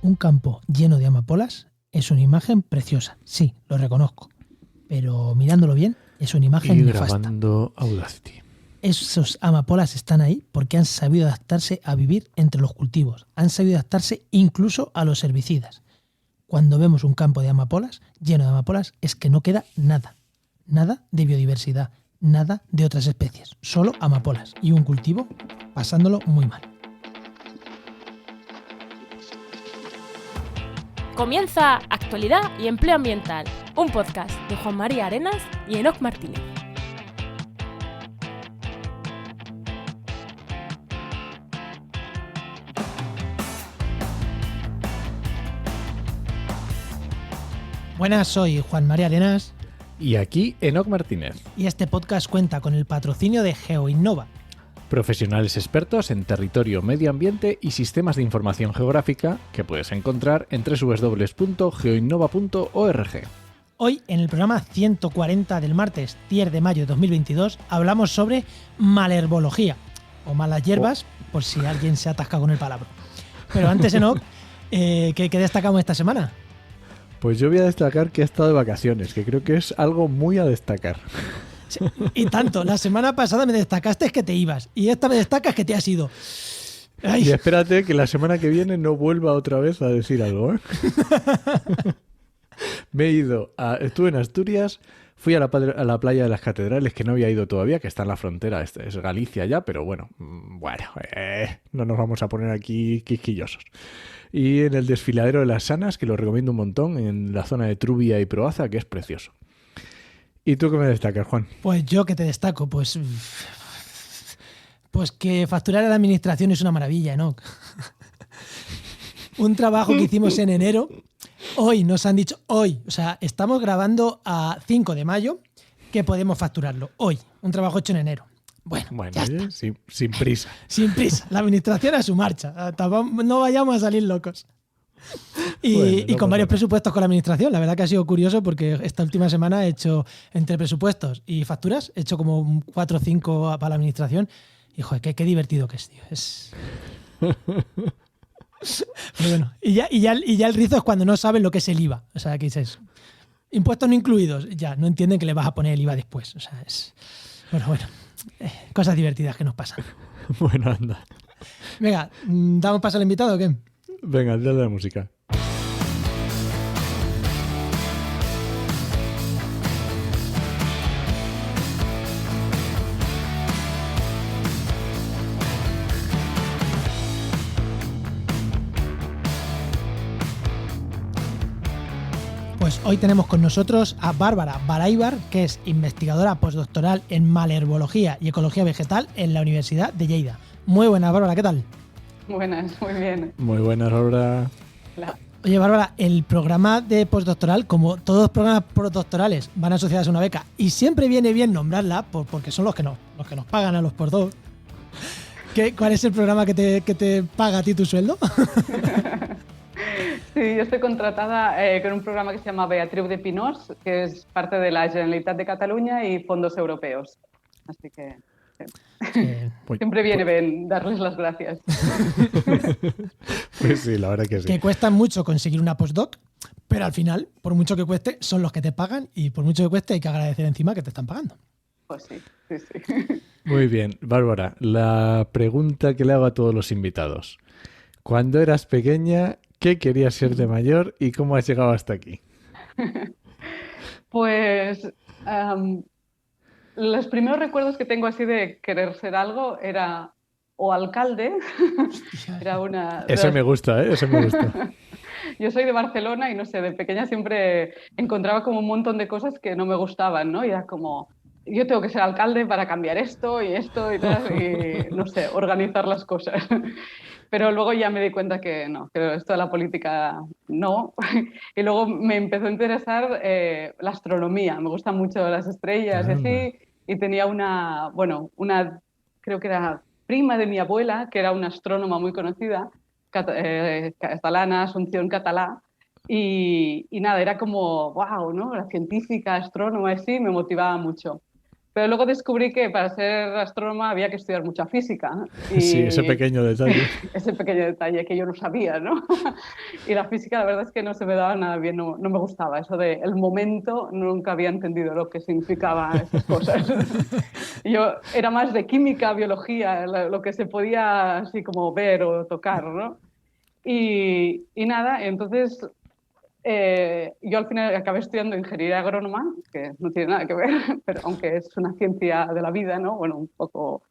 un campo lleno de amapolas es una imagen preciosa. Sí, lo reconozco. Pero mirándolo bien, es una imagen nefasta. Grabando Audacity. Esos amapolas están ahí porque han sabido adaptarse a vivir entre los cultivos. Han sabido adaptarse incluso a los herbicidas. Cuando vemos un campo de amapolas, lleno de amapolas, es que no queda nada. Nada de biodiversidad, nada de otras especies. Solo amapolas y un cultivo pasándolo muy mal. Comienza Actualidad y Empleo Ambiental, un podcast de Juan María Arenas y Enoc Martínez. Buenas, soy Juan María Arenas. Y aquí Enoc Martínez. Y este podcast cuenta con el patrocinio de GeoInnova. Profesionales expertos en territorio, medio ambiente y sistemas de información geográfica que puedes encontrar en www.geoinnova.org. Hoy, en el programa 140 del martes 10 de mayo de 2022, hablamos sobre malherbología, o malas hierbas, por si alguien se atasca con el palabra. Pero antes, Enoc, ¿qué destacamos esta semana? Pues yo voy a destacar que he estado de vacaciones, que creo que es algo muy a destacar. Sí, y tanto, la semana pasada me destacaste que te ibas, y esta me destacas que te has ido. Ay. Y espérate que la semana que viene no vuelva otra vez a decir algo, ¿eh? Me he ido, estuve en Asturias, fui a la playa de las Catedrales, que no había ido todavía, que está en la frontera, es Galicia ya, pero bueno, no nos vamos a poner aquí quisquillosos. Y en el desfiladero de las Sanas, que lo recomiendo un montón, en la zona de Trubia y Proaza, que es precioso. ¿Y tú qué me destacas, Juan? Pues yo que te destaco, pues que facturar a la administración es una maravilla, ¿no? Un trabajo que hicimos en enero, hoy nos han dicho, o sea, estamos grabando a 5 de mayo, que podemos facturarlo hoy, un trabajo hecho en enero. Bueno, ya está. Sin prisa. Sin prisa, la administración a su marcha, no vayamos a salir locos. Y con varios presupuestos con la administración. La verdad que ha sido curioso porque esta última semana he hecho, entre presupuestos y facturas, he hecho como 4 o 5 para la administración. Y joder, qué divertido que es, tío. Pero bueno, y ya el rizo es cuando no saben lo que es el IVA. O sea, que dices, impuestos no incluidos, ya no entienden que le vas a poner el IVA después. O sea, es... Bueno, cosas divertidas que nos pasan. Bueno, anda. Venga, ¿damos paso al invitado o qué? Venga, dale la música. Pues hoy tenemos con nosotros a Bárbara Baráibar, que es investigadora postdoctoral en malherbología y ecología vegetal en la Universidad de Lleida. Muy buenas, Bárbara, ¿qué tal? Buenas, muy bien. Muy buenas, Bárbara. Hola. Oye, Bárbara, el programa de postdoctoral, como todos los programas postdoctorales, van asociados a una beca y siempre viene bien nombrarla porque son los que nos pagan a los postdocs. ¿Cuál es el programa que te paga a ti tu sueldo? Sí, yo estoy contratada con un programa que se llama Beatriu de Pinós, que es parte de la Generalitat de Cataluña y fondos europeos. Así que siempre viene bien darles las gracias. Pues sí, la verdad que sí. Que cuesta mucho conseguir una postdoc, pero al final, por mucho que cueste, son los que te pagan y por mucho que cueste hay que agradecer encima que te están pagando. Pues sí. Muy bien, Bárbara, la pregunta que le hago a todos los invitados. Cuando eras pequeña, ¿qué querías ser de mayor y cómo has llegado hasta aquí? Pues los primeros recuerdos que tengo así de querer ser algo era o alcalde. Era una... Ese me gusta, ¿eh? Ese me gusta. Yo soy de Barcelona y no sé, de pequeña siempre encontraba como un montón de cosas que no me gustaban, ¿no? Y era como, yo tengo que ser alcalde para cambiar esto y tal, y no sé, organizar las cosas. Pero luego ya me di cuenta que no, que esto de la política no. Y luego me empezó a interesar la astronomía. Me gustan mucho las estrellas y así. Y tenía una, creo que era prima de mi abuela, que era una astrónoma muy conocida, catalana, Asunción Catalá. Y nada, era como, wow, ¿no? La científica, astrónoma, así, me motivaba mucho. Pero luego descubrí que para ser astrónoma había que estudiar mucha física. Y Sí, ese pequeño detalle. ese pequeño detalle que yo no sabía, ¿no? Y la física, la verdad es que no se me daba nada bien, no, no me gustaba. Eso de el momento, nunca había entendido lo que significaba esas cosas. Yo era más de química, biología, lo que se podía así como ver o tocar, ¿no? Y nada, entonces yo al final acabé estudiando ingeniería agrónoma, que no tiene nada que ver, pero aunque es una ciencia de la vida, ¿no? Bueno, un poco.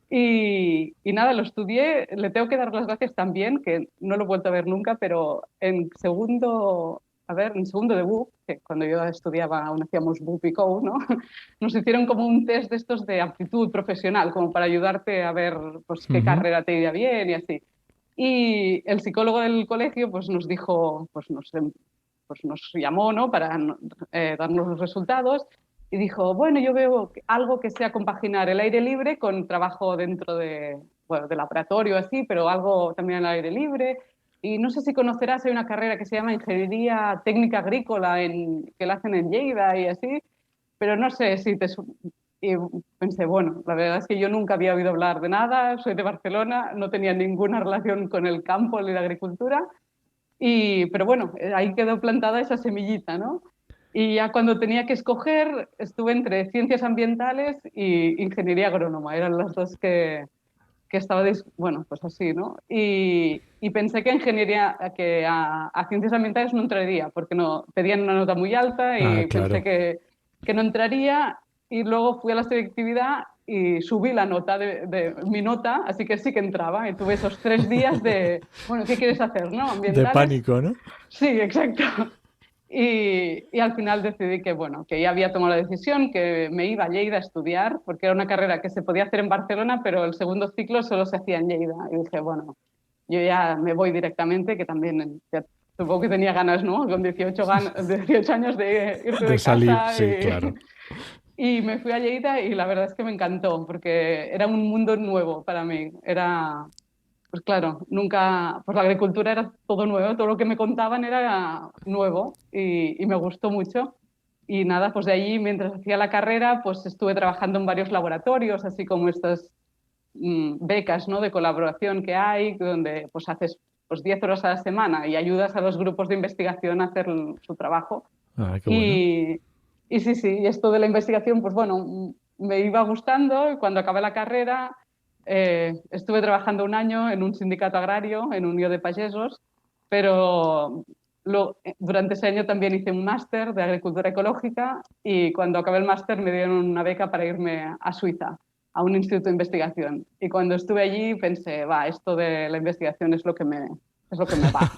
Y nada, lo estudié, le tengo que dar las gracias también, que no lo he vuelto a ver nunca, pero en segundo, a ver, en segundo de BUP, que cuando yo estudiaba aún hacíamos BUP y CO, ¿no? Nos hicieron como un test de estos de aptitud profesional, como para ayudarte a ver pues, qué carrera te iría bien y así. Y el psicólogo del colegio pues, nos dijo, pues nos llamó, ¿no? Para darnos los resultados y dijo, bueno, yo veo algo que sea compaginar el aire libre con trabajo dentro de, bueno, de laboratorio así, pero algo también al aire libre. Y no sé si conocerás, hay una carrera que se llama Ingeniería Técnica Agrícola que la hacen en Lleida y así, pero no sé si te... Y pensé, bueno, la verdad es que yo nunca había oído hablar de nada, soy de Barcelona, no tenía ninguna relación con el campo ni la agricultura, pero bueno, ahí quedó plantada esa semillita, ¿no? Y ya cuando tenía que escoger, estuve entre ciencias ambientales y ingeniería agrónoma, eran las dos que estaba, bueno, pues así, ¿no? Y pensé que a ciencias ambientales no entraría, porque no, pedían una nota muy alta y Claro. pensé que no entraría. Y luego fui a la selectividad y subí la nota de mi nota, así que sí que entraba. Y tuve esos 3 días de, bueno, ¿qué quieres hacer, no? De pánico, ¿no? Sí, exacto. Y al final decidí que, bueno, que ya había tomado la decisión, que me iba a Lleida a estudiar, porque era una carrera que se podía hacer en Barcelona, pero el segundo ciclo solo se hacía en Lleida. Y dije, bueno, yo ya me voy directamente, que también ya, supongo que tenía ganas, ¿no? Con 18 años de irte de salir, casa. sí, claro. Y me fui a Lleida y la verdad es que me encantó, porque era un mundo nuevo para mí. Era, pues claro, nunca, pues la agricultura era todo nuevo, todo lo que me contaban era nuevo y me gustó mucho. Y nada, pues de allí, mientras hacía la carrera, pues estuve trabajando en varios laboratorios, así como estas becas, ¿no? De colaboración que hay, donde pues haces pues 10 horas a la semana y ayudas a los grupos de investigación a hacer su trabajo. Ah, qué bueno. Y sí, sí, y esto de la investigación, pues bueno, me iba gustando y cuando acabé la carrera estuve trabajando un año en un sindicato agrario, en Unió de Pagesos, pero durante ese año también hice un máster de agricultura ecológica y cuando acabé el máster me dieron una beca para irme a Suiza, a un instituto de investigación. Y cuando estuve allí pensé, va, esto de la investigación es lo que me va.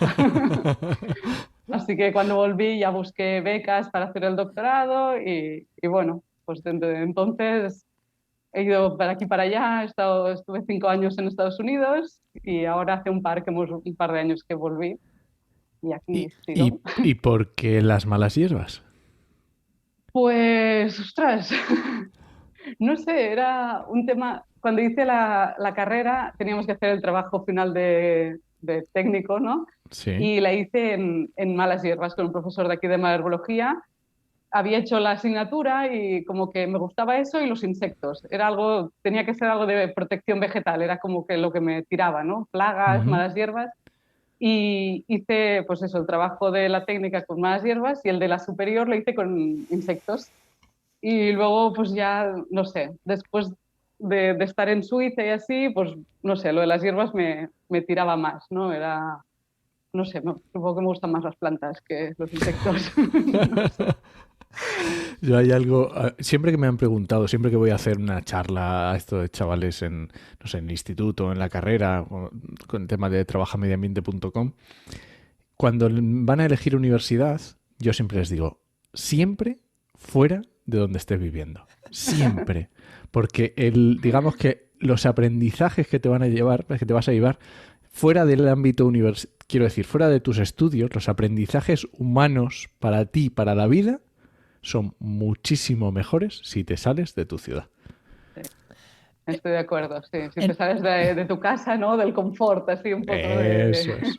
Así que cuando volví ya busqué becas para hacer el doctorado y bueno, pues desde entonces he ido para aquí para allá, estuve 5 años en Estados Unidos y ahora hace un par de años que volví y aquí sigo. ¿Y por qué las malas hierbas? Pues, ostras, no sé, era un tema, cuando hice la carrera teníamos que hacer el trabajo final de técnico, ¿no? Sí. Y la hice en malas hierbas con un profesor de aquí de malherbología. Había hecho la asignatura y como que me gustaba eso y los insectos. Tenía que ser algo de protección vegetal, era como que lo que me tiraba, ¿no? Plagas, malas hierbas. Y hice, pues eso, el trabajo de la técnica con malas hierbas y el de la superior lo hice con insectos. Y luego, pues ya, no sé, después de estar en Suiza y así, pues no sé, lo de las hierbas me tiraba más, ¿no? No sé, supongo que me gustan más las plantas que los insectos. No sé. Yo hay algo, siempre que me han preguntado, siempre que voy a hacer una charla a esto de chavales en, no sé, en el instituto, en la carrera, con el tema de trabajamediambiente.com, cuando van a elegir universidad, yo siempre les digo, siempre fuera de donde estés viviendo. Siempre. Porque digamos que los aprendizajes que te van a llevar, que te vas a llevar, fuera del ámbito universitario, quiero decir, fuera de tus estudios, los aprendizajes humanos para ti, para la vida, son muchísimo mejores si te sales de tu ciudad. Sí, estoy de acuerdo, sí. Si te sales de tu casa, ¿no? Del confort, así un poco Eso es.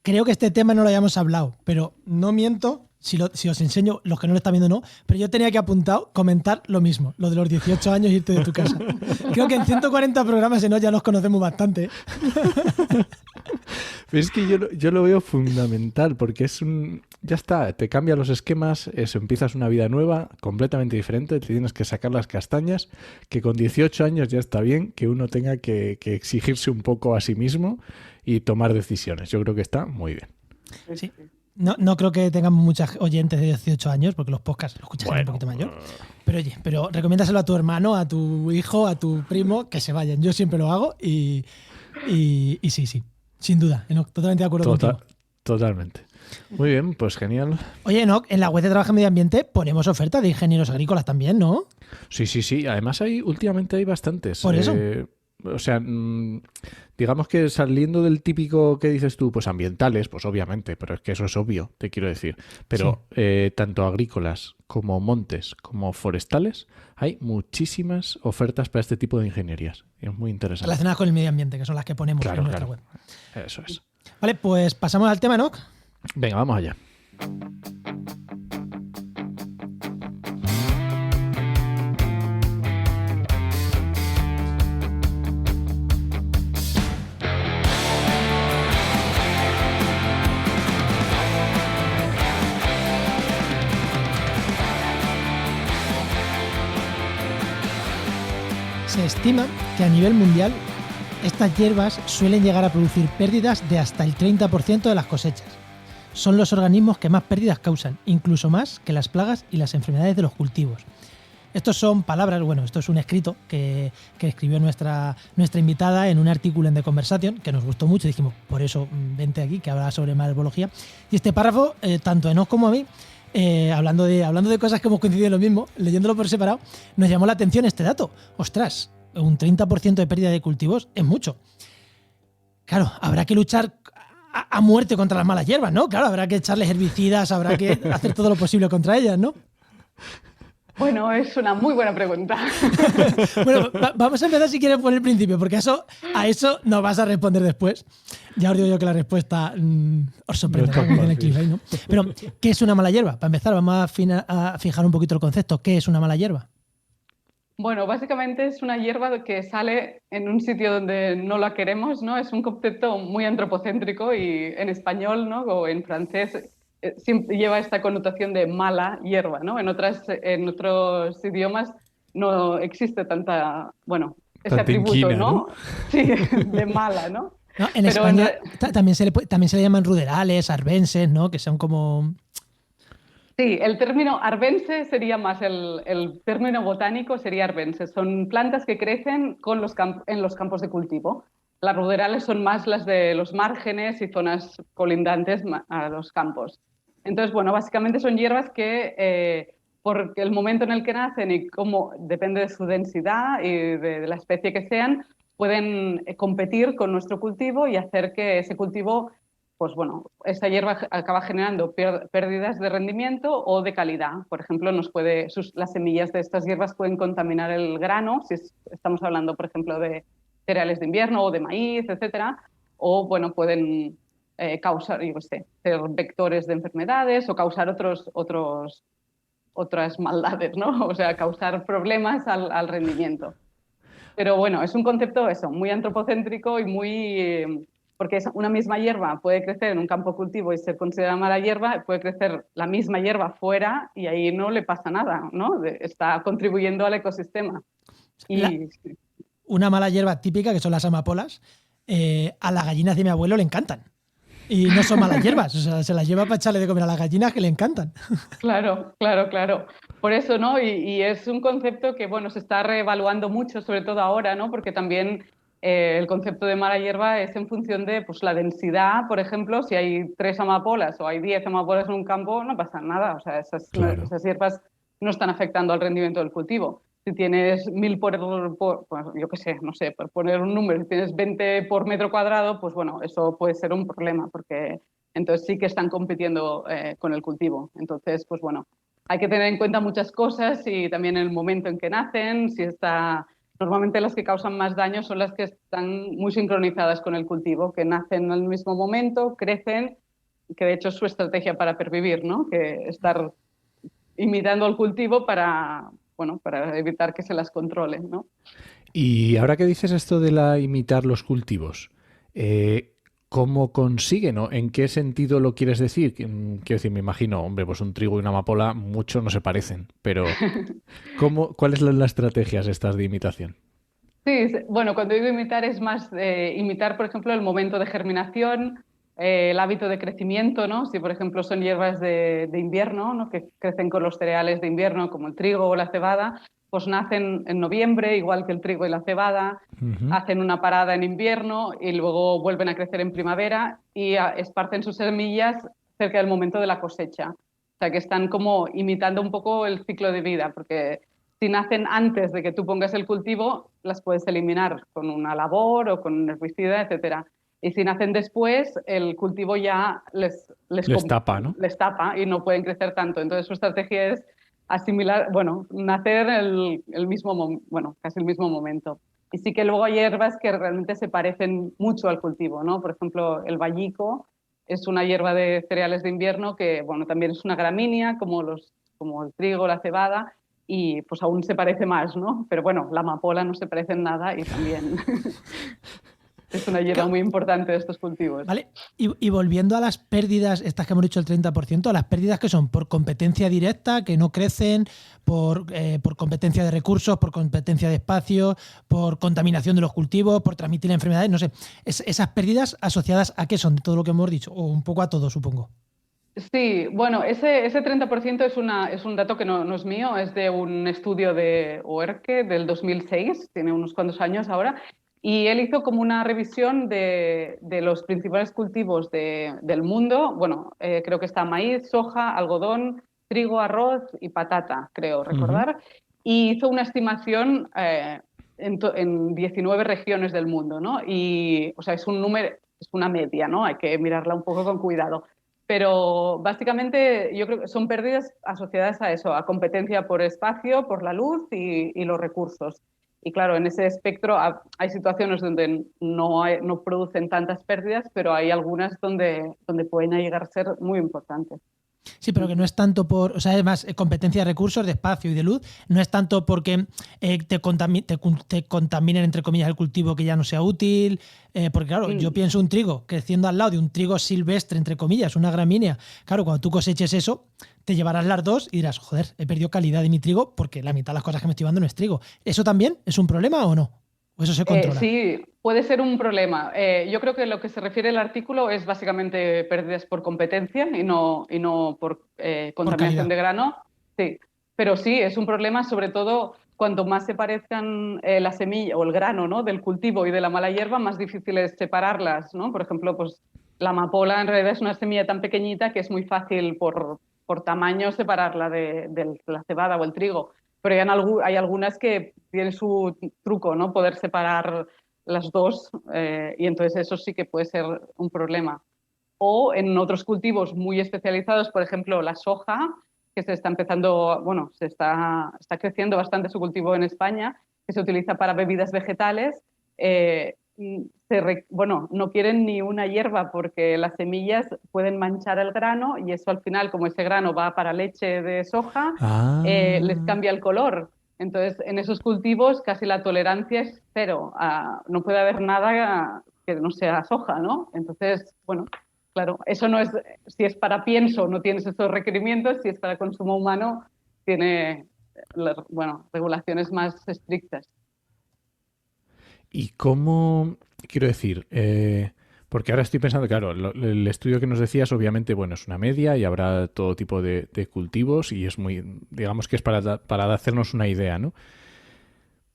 Creo que este tema no lo hayamos hablado, pero no miento Si os enseño, los que no lo están viendo no, pero yo tenía que apuntado comentar lo mismo, lo de los 18 años irte de tu casa. Creo que en 140 programas en hoy ya nos conocemos bastante. Pero es que yo lo veo fundamental porque es un... Ya está, te cambian los esquemas, empiezas una vida nueva, completamente diferente, te tienes que sacar las castañas, que con 18 años ya está bien que uno tenga que exigirse un poco a sí mismo y tomar decisiones. Yo creo que está muy bien. Sí. No creo que tengamos muchas oyentes de 18 años, porque los podcasts los escuchas un poquito mayor. Pero oye, recomiéndaselo a tu hermano, a tu hijo, a tu primo, que se vayan. Yo siempre lo hago y sí, sin duda. Enoch, totalmente de acuerdo contigo. Totalmente. Muy bien, pues genial. Oye, Enoch, en la web de Trabajo en Medio Ambiente ponemos ofertas de ingenieros agrícolas también, ¿no? Sí. Además, últimamente hay bastantes. Por eso. O sea, digamos que saliendo del típico que dices tú, pues ambientales, pues obviamente, pero es que eso es obvio, te quiero decir. Pero tanto agrícolas como montes como forestales, hay muchísimas ofertas para este tipo de ingenierías. Y es muy interesante. Relacionadas con el medio ambiente, que son las que ponemos en nuestra web. Eso es. Vale, pues pasamos al tema, Enoch. Venga, vamos allá. Se estima que a nivel mundial estas hierbas suelen llegar a producir pérdidas de hasta el 30% de las cosechas. Son los organismos que más pérdidas causan, incluso más que las plagas y las enfermedades de los cultivos. Estos son palabras, esto es un escrito que escribió nuestra invitada en un artículo en The Conversation, que nos gustó mucho, dijimos, por eso vente aquí, que habla sobre malherbología. Y este párrafo, tanto a Enoch como a mí, hablando de cosas que hemos coincidido en lo mismo, leyéndolo por separado, nos llamó la atención este dato. Ostras, un 30% de pérdida de cultivos es mucho. Claro, habrá que luchar a muerte contra las malas hierbas, ¿no? Claro, habrá que echarles herbicidas, habrá que hacer todo lo posible contra ellas, ¿no? Bueno, es una muy buena pregunta. Bueno, vamos a empezar si quieres por el principio, porque a eso nos vas a responder después. Ya os digo yo que la respuesta os sorprenderá en el clip, ¿no? Pero, ¿qué es una mala hierba? Para empezar, vamos a fijar un poquito el concepto. ¿Qué es una mala hierba? Bueno, básicamente es una hierba que sale en un sitio donde no la queremos, ¿no? Es un concepto muy antropocéntrico y en español, ¿no? O en francés siempre lleva esta connotación de mala hierba, ¿no? En otros idiomas no existe tanta, ese atributo, inquina, ¿no? Sí, de mala, ¿no? No, en España también se le llaman ruderales, arbenses, ¿no? Que son como... Sí, el término arbense sería más, el término botánico sería arbense. Son plantas que crecen en los campos de cultivo. Las ruderales son más las de los márgenes y zonas colindantes a los campos. Entonces, básicamente son hierbas que por el momento en el que nacen y cómo depende de su densidad y de la especie que sean, pueden competir con nuestro cultivo y hacer que ese cultivo... esta hierba acaba generando pérdidas de rendimiento o de calidad. Por ejemplo, las semillas de estas hierbas pueden contaminar el grano, si estamos hablando, por ejemplo, de cereales de invierno o de maíz, etcétera, o pueden causar, ser vectores de enfermedades o causar otras maldades, ¿no? O sea, causar problemas al rendimiento. Pero es un concepto muy antropocéntrico y muy... porque una misma hierba puede crecer en un campo de cultivo y ser considerada mala hierba, puede crecer la misma hierba fuera y ahí no le pasa nada, ¿no? Está contribuyendo al ecosistema. Una mala hierba típica, que son las amapolas, a las gallinas de mi abuelo le encantan. Y no son malas hierbas, o sea, se las lleva para echarle de comer a las gallinas que le encantan. Claro. Por eso, ¿no? Y es un concepto que, se está reevaluando mucho, sobre todo ahora, ¿no? Porque también... el concepto de mala hierba es en función de la densidad, por ejemplo, si hay 3 amapolas o hay 10 amapolas en un campo, no pasa nada, o sea, esas hierbas no están afectando al rendimiento del cultivo. Si tienes 1000 yo qué sé, no sé, por poner un número, si tienes 20 por metro cuadrado, pues eso puede ser un problema, porque entonces sí que están compitiendo con el cultivo. Entonces, hay que tener en cuenta muchas cosas y también el momento en que nacen, si está... Normalmente las que causan más daño son las que están muy sincronizadas con el cultivo, que nacen al mismo momento, crecen que de hecho es su estrategia para pervivir, ¿no? Que estar imitando el cultivo para, bueno, para evitar que se las controlen, ¿no? Y ahora que dices esto de imitar los cultivos, ¿cómo consiguen o en qué sentido lo quieres decir? Quiero decir, me imagino, hombre, pues un trigo y una amapola mucho no se parecen, pero ¿cuáles son las estrategias estas de imitación? Sí, bueno, cuando digo imitar es más imitar, por ejemplo, el momento de germinación, el hábito de crecimiento, ¿no? Si, por ejemplo, son hierbas de invierno, ¿no? Que crecen con los cereales de invierno, como el trigo o la cebada, pues nacen en noviembre, igual que el trigo y la cebada, Ujú. hacen una parada en invierno y luego vuelven a crecer en primavera y esparcen sus semillas cerca del momento de la cosecha. O sea, que están como imitando un poco el ciclo de vida, porque si nacen antes de que tú pongas el cultivo, las puedes eliminar con una labor o con un herbicida, etcétera. Y si nacen después, el cultivo ya Les tapa, ¿no? les tapa y no pueden crecer tanto. Entonces su estrategia es asimilar, bueno, nacer el mismo, bueno, casi el mismo momento. Y sí que luego hay hierbas que realmente se parecen mucho al cultivo, ¿no? Por ejemplo, el vallico es una hierba de cereales de invierno que, bueno, también es una gramínea como el trigo, la cebada, y pues aún se parece más, ¿no? Pero bueno, la amapola no se parece en nada y también es una hierba muy importante de estos cultivos. ¿Vale? Y volviendo a las pérdidas, estas que hemos dicho el 30%, las pérdidas que son por competencia directa, que no crecen, por competencia de recursos, por competencia de espacio, por contaminación de los cultivos, por transmitir enfermedades, no sé. Esas pérdidas asociadas a qué son de todo lo que hemos dicho, o un poco a todo, supongo. Sí, bueno, ese 30% es un dato que no es mío, es de un estudio de OERCE del 2006, tiene unos cuantos años ahora, y él hizo como una revisión de los principales cultivos del mundo. Bueno, creo que está maíz, soja, algodón, trigo, arroz y patata, creo Ujú. recordar, y hizo una estimación en 19 regiones del mundo, ¿no? Y, o sea, es un número, es una media, ¿no? Hay que mirarla un poco con cuidado. Pero básicamente yo creo que son pérdidas asociadas a eso, a competencia por espacio, por la luz y los recursos. Y claro, en ese espectro hay situaciones donde no producen tantas pérdidas, pero hay algunas donde pueden llegar a ser muy importantes. Sí, pero que no es tanto por, o sea, además, competencia de recursos, de espacio y de luz, no es tanto porque te contaminen, entre comillas, el cultivo que ya no sea útil, porque claro, yo Mm. pienso un trigo creciendo al lado de un trigo silvestre, entre comillas, una gramínea, claro, cuando tú coseches eso, te llevarás las dos y dirás, joder, he perdido calidad de mi trigo porque la mitad de las cosas que me estoy llevando no es trigo. ¿Eso también es un problema o no? ¿O eso se controla? Sí, puede ser un problema. Yo creo que lo que se refiere el artículo es básicamente pérdidas por competencia y no por Por contaminación calidad. de grano. Sí, pero sí, es un problema sobre todo cuanto más se parezcan la semilla o el grano, ¿no? Del cultivo y de la mala hierba, más difícil es separarlas, ¿no? Por ejemplo, pues la amapola en realidad es una semilla tan pequeñita que es muy fácil por tamaño separarla de la cebada o el trigo, pero hay algunas que tienen su truco, ¿no? Poder separar las dos, y entonces eso sí que puede ser un problema. O en otros cultivos muy especializados, por ejemplo, la soja, que se está empezando, bueno, está creciendo bastante su cultivo en España, que se utiliza para bebidas vegetales. Bueno, no quieren ni una hierba porque las semillas pueden manchar el grano y eso al final, como ese grano va para leche de soja, les Ah. cambia el color. Entonces, en esos cultivos casi la tolerancia es cero. No puede haber nada que no sea soja, ¿no? Entonces, bueno, claro, eso no es, si es para pienso, no tienes esos requerimientos, si es para consumo humano, tiene, bueno, regulaciones más estrictas. ¿Y cómo, quiero decir, porque ahora estoy pensando, claro, el estudio que nos decías, obviamente, bueno, es una media y habrá todo tipo de cultivos y es muy, digamos que es para hacernos una idea, ¿no?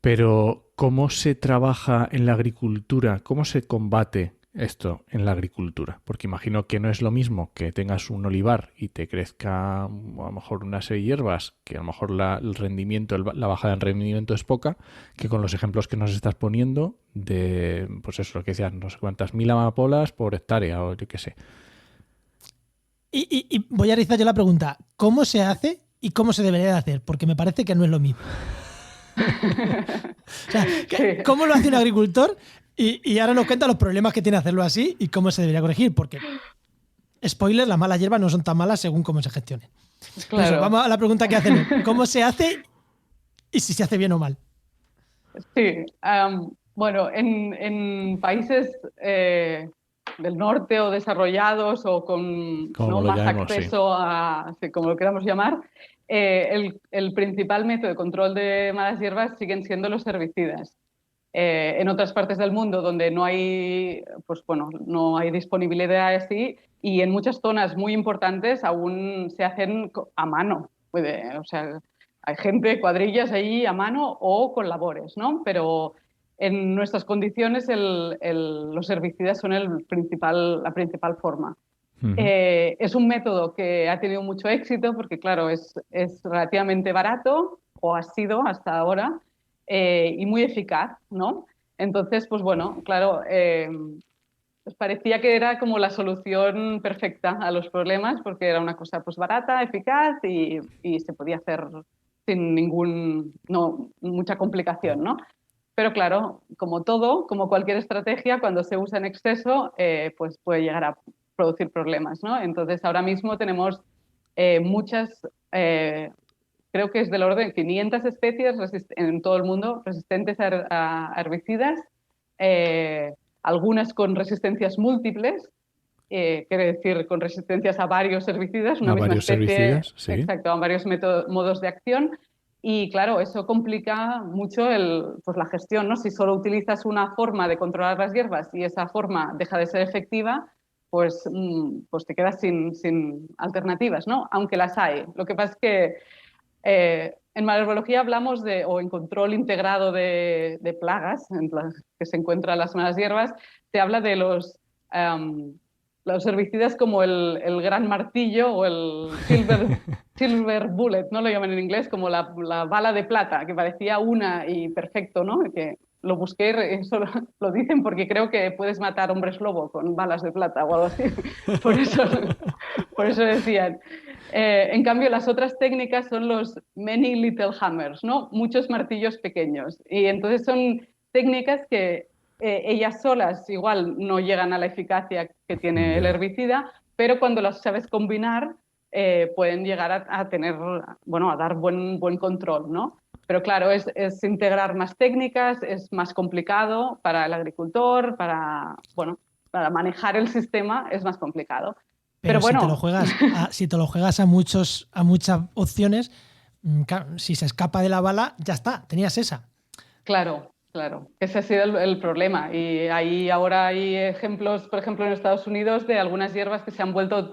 Pero, ¿cómo se trabaja en la agricultura? ¿Cómo se combate esto en la agricultura? Porque imagino que no es lo mismo que tengas un olivar y te crezca a lo mejor una serie de hierbas, que a lo mejor el rendimiento, la bajada en rendimiento es poca, que con los ejemplos que nos estás poniendo de, pues eso, lo que decías, no sé cuántas mil amapolas por hectárea o yo qué sé. Y voy a realizar yo la pregunta, ¿cómo se hace y cómo se debería de hacer? Porque me parece que no es lo mismo. O sea, Sí. ¿cómo lo hace un agricultor? Y ahora nos cuenta los problemas que tiene hacerlo así y cómo se debería corregir. Porque Spoiler, las malas hierbas no son tan malas según cómo se gestionen. Claro. Eso, vamos a la pregunta que hacen. ¿Cómo se hace y si se hace bien o mal? Sí, bueno, en países del norte o desarrollados o con Como ¿no? lo más llamemos, acceso a, sí, como lo queramos llamar, el principal método de control de malas hierbas siguen siendo los herbicidas. En otras partes del mundo donde no hay, pues bueno, no hay disponibilidad así y en muchas zonas muy importantes aún se hacen a mano. O sea, hay gente, cuadrillas ahí a mano o con labores, ¿no? Pero en nuestras condiciones los herbicidas son la principal forma. Ujú. Es un método que ha tenido mucho éxito porque, claro, es relativamente barato, o ha sido hasta ahora, y muy eficaz, ¿no? Entonces, pues bueno, claro, pues parecía que era como la solución perfecta a los problemas porque era una cosa pues barata, eficaz y se podía hacer sin mucha complicación, ¿no? Pero claro, como todo, como cualquier estrategia, cuando se usa en exceso, pues puede llegar a producir problemas, ¿no? Entonces, ahora mismo tenemos muchas, creo que es del orden de 500 especies en todo el mundo resistentes a herbicidas, eh, algunas con resistencias múltiples, quiere decir con resistencias a varios herbicidas, una A misma varios especie, herbicidas, sí. exacto, a varios modos de acción. Y claro, eso complica mucho pues la gestión, ¿no? Si solo utilizas una forma de controlar las hierbas y esa forma deja de ser efectiva, pues te quedas sin alternativas, ¿no? Aunque las hay. Lo que pasa es que en malherbología hablamos o en control integrado de plagas, que se encuentran las malas hierbas, se habla de los herbicidas como el gran martillo o el silver bullet, ¿no? Lo llaman en inglés, como la bala de plata, que parecía una y perfecto, ¿no? Que lo busqué, eso lo dicen porque creo que puedes matar hombres lobo con balas de plata o algo así. Por eso decían. En cambio, las otras técnicas son los many little hammers, ¿no? Muchos martillos pequeños. Y entonces son técnicas que ellas solas igual no llegan a la eficacia que tiene el Ya. herbicida, pero cuando las sabes combinar pueden llegar a tener, bueno, a dar buen control, ¿no? Pero claro, es integrar más técnicas, es más complicado para el agricultor, bueno, para manejar el sistema es más complicado. Pero Pero si te lo bueno, juegas si te lo juegas a muchas opciones, claro, si se escapa de la bala, ya está, tenías esa. claro, claro. Ese ha sido el problema. Y ahí ahora hay ejemplos, por ejemplo, en Estados Unidos, de algunas hierbas que se han vuelto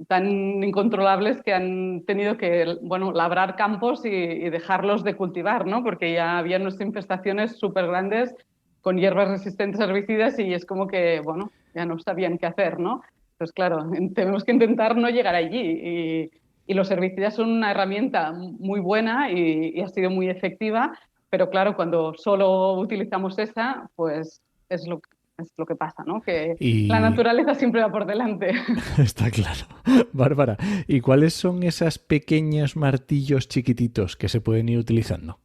tan incontrolables que han tenido que, bueno, labrar campos y dejarlos de cultivar, ¿no? Porque ya había unas infestaciones súper grandes con hierbas resistentes a herbicidas y es como que, bueno, ya no sabían qué hacer, ¿no? Pues claro, tenemos que intentar no llegar allí y los herbicidas son una herramienta muy buena y ha sido muy efectiva, pero claro, cuando solo utilizamos esa, pues es lo que pasa, ¿no? Que la Y naturaleza siempre va por delante. está claro. Bárbara, ¿y cuáles son esos pequeños martillos chiquititos que se pueden ir utilizando?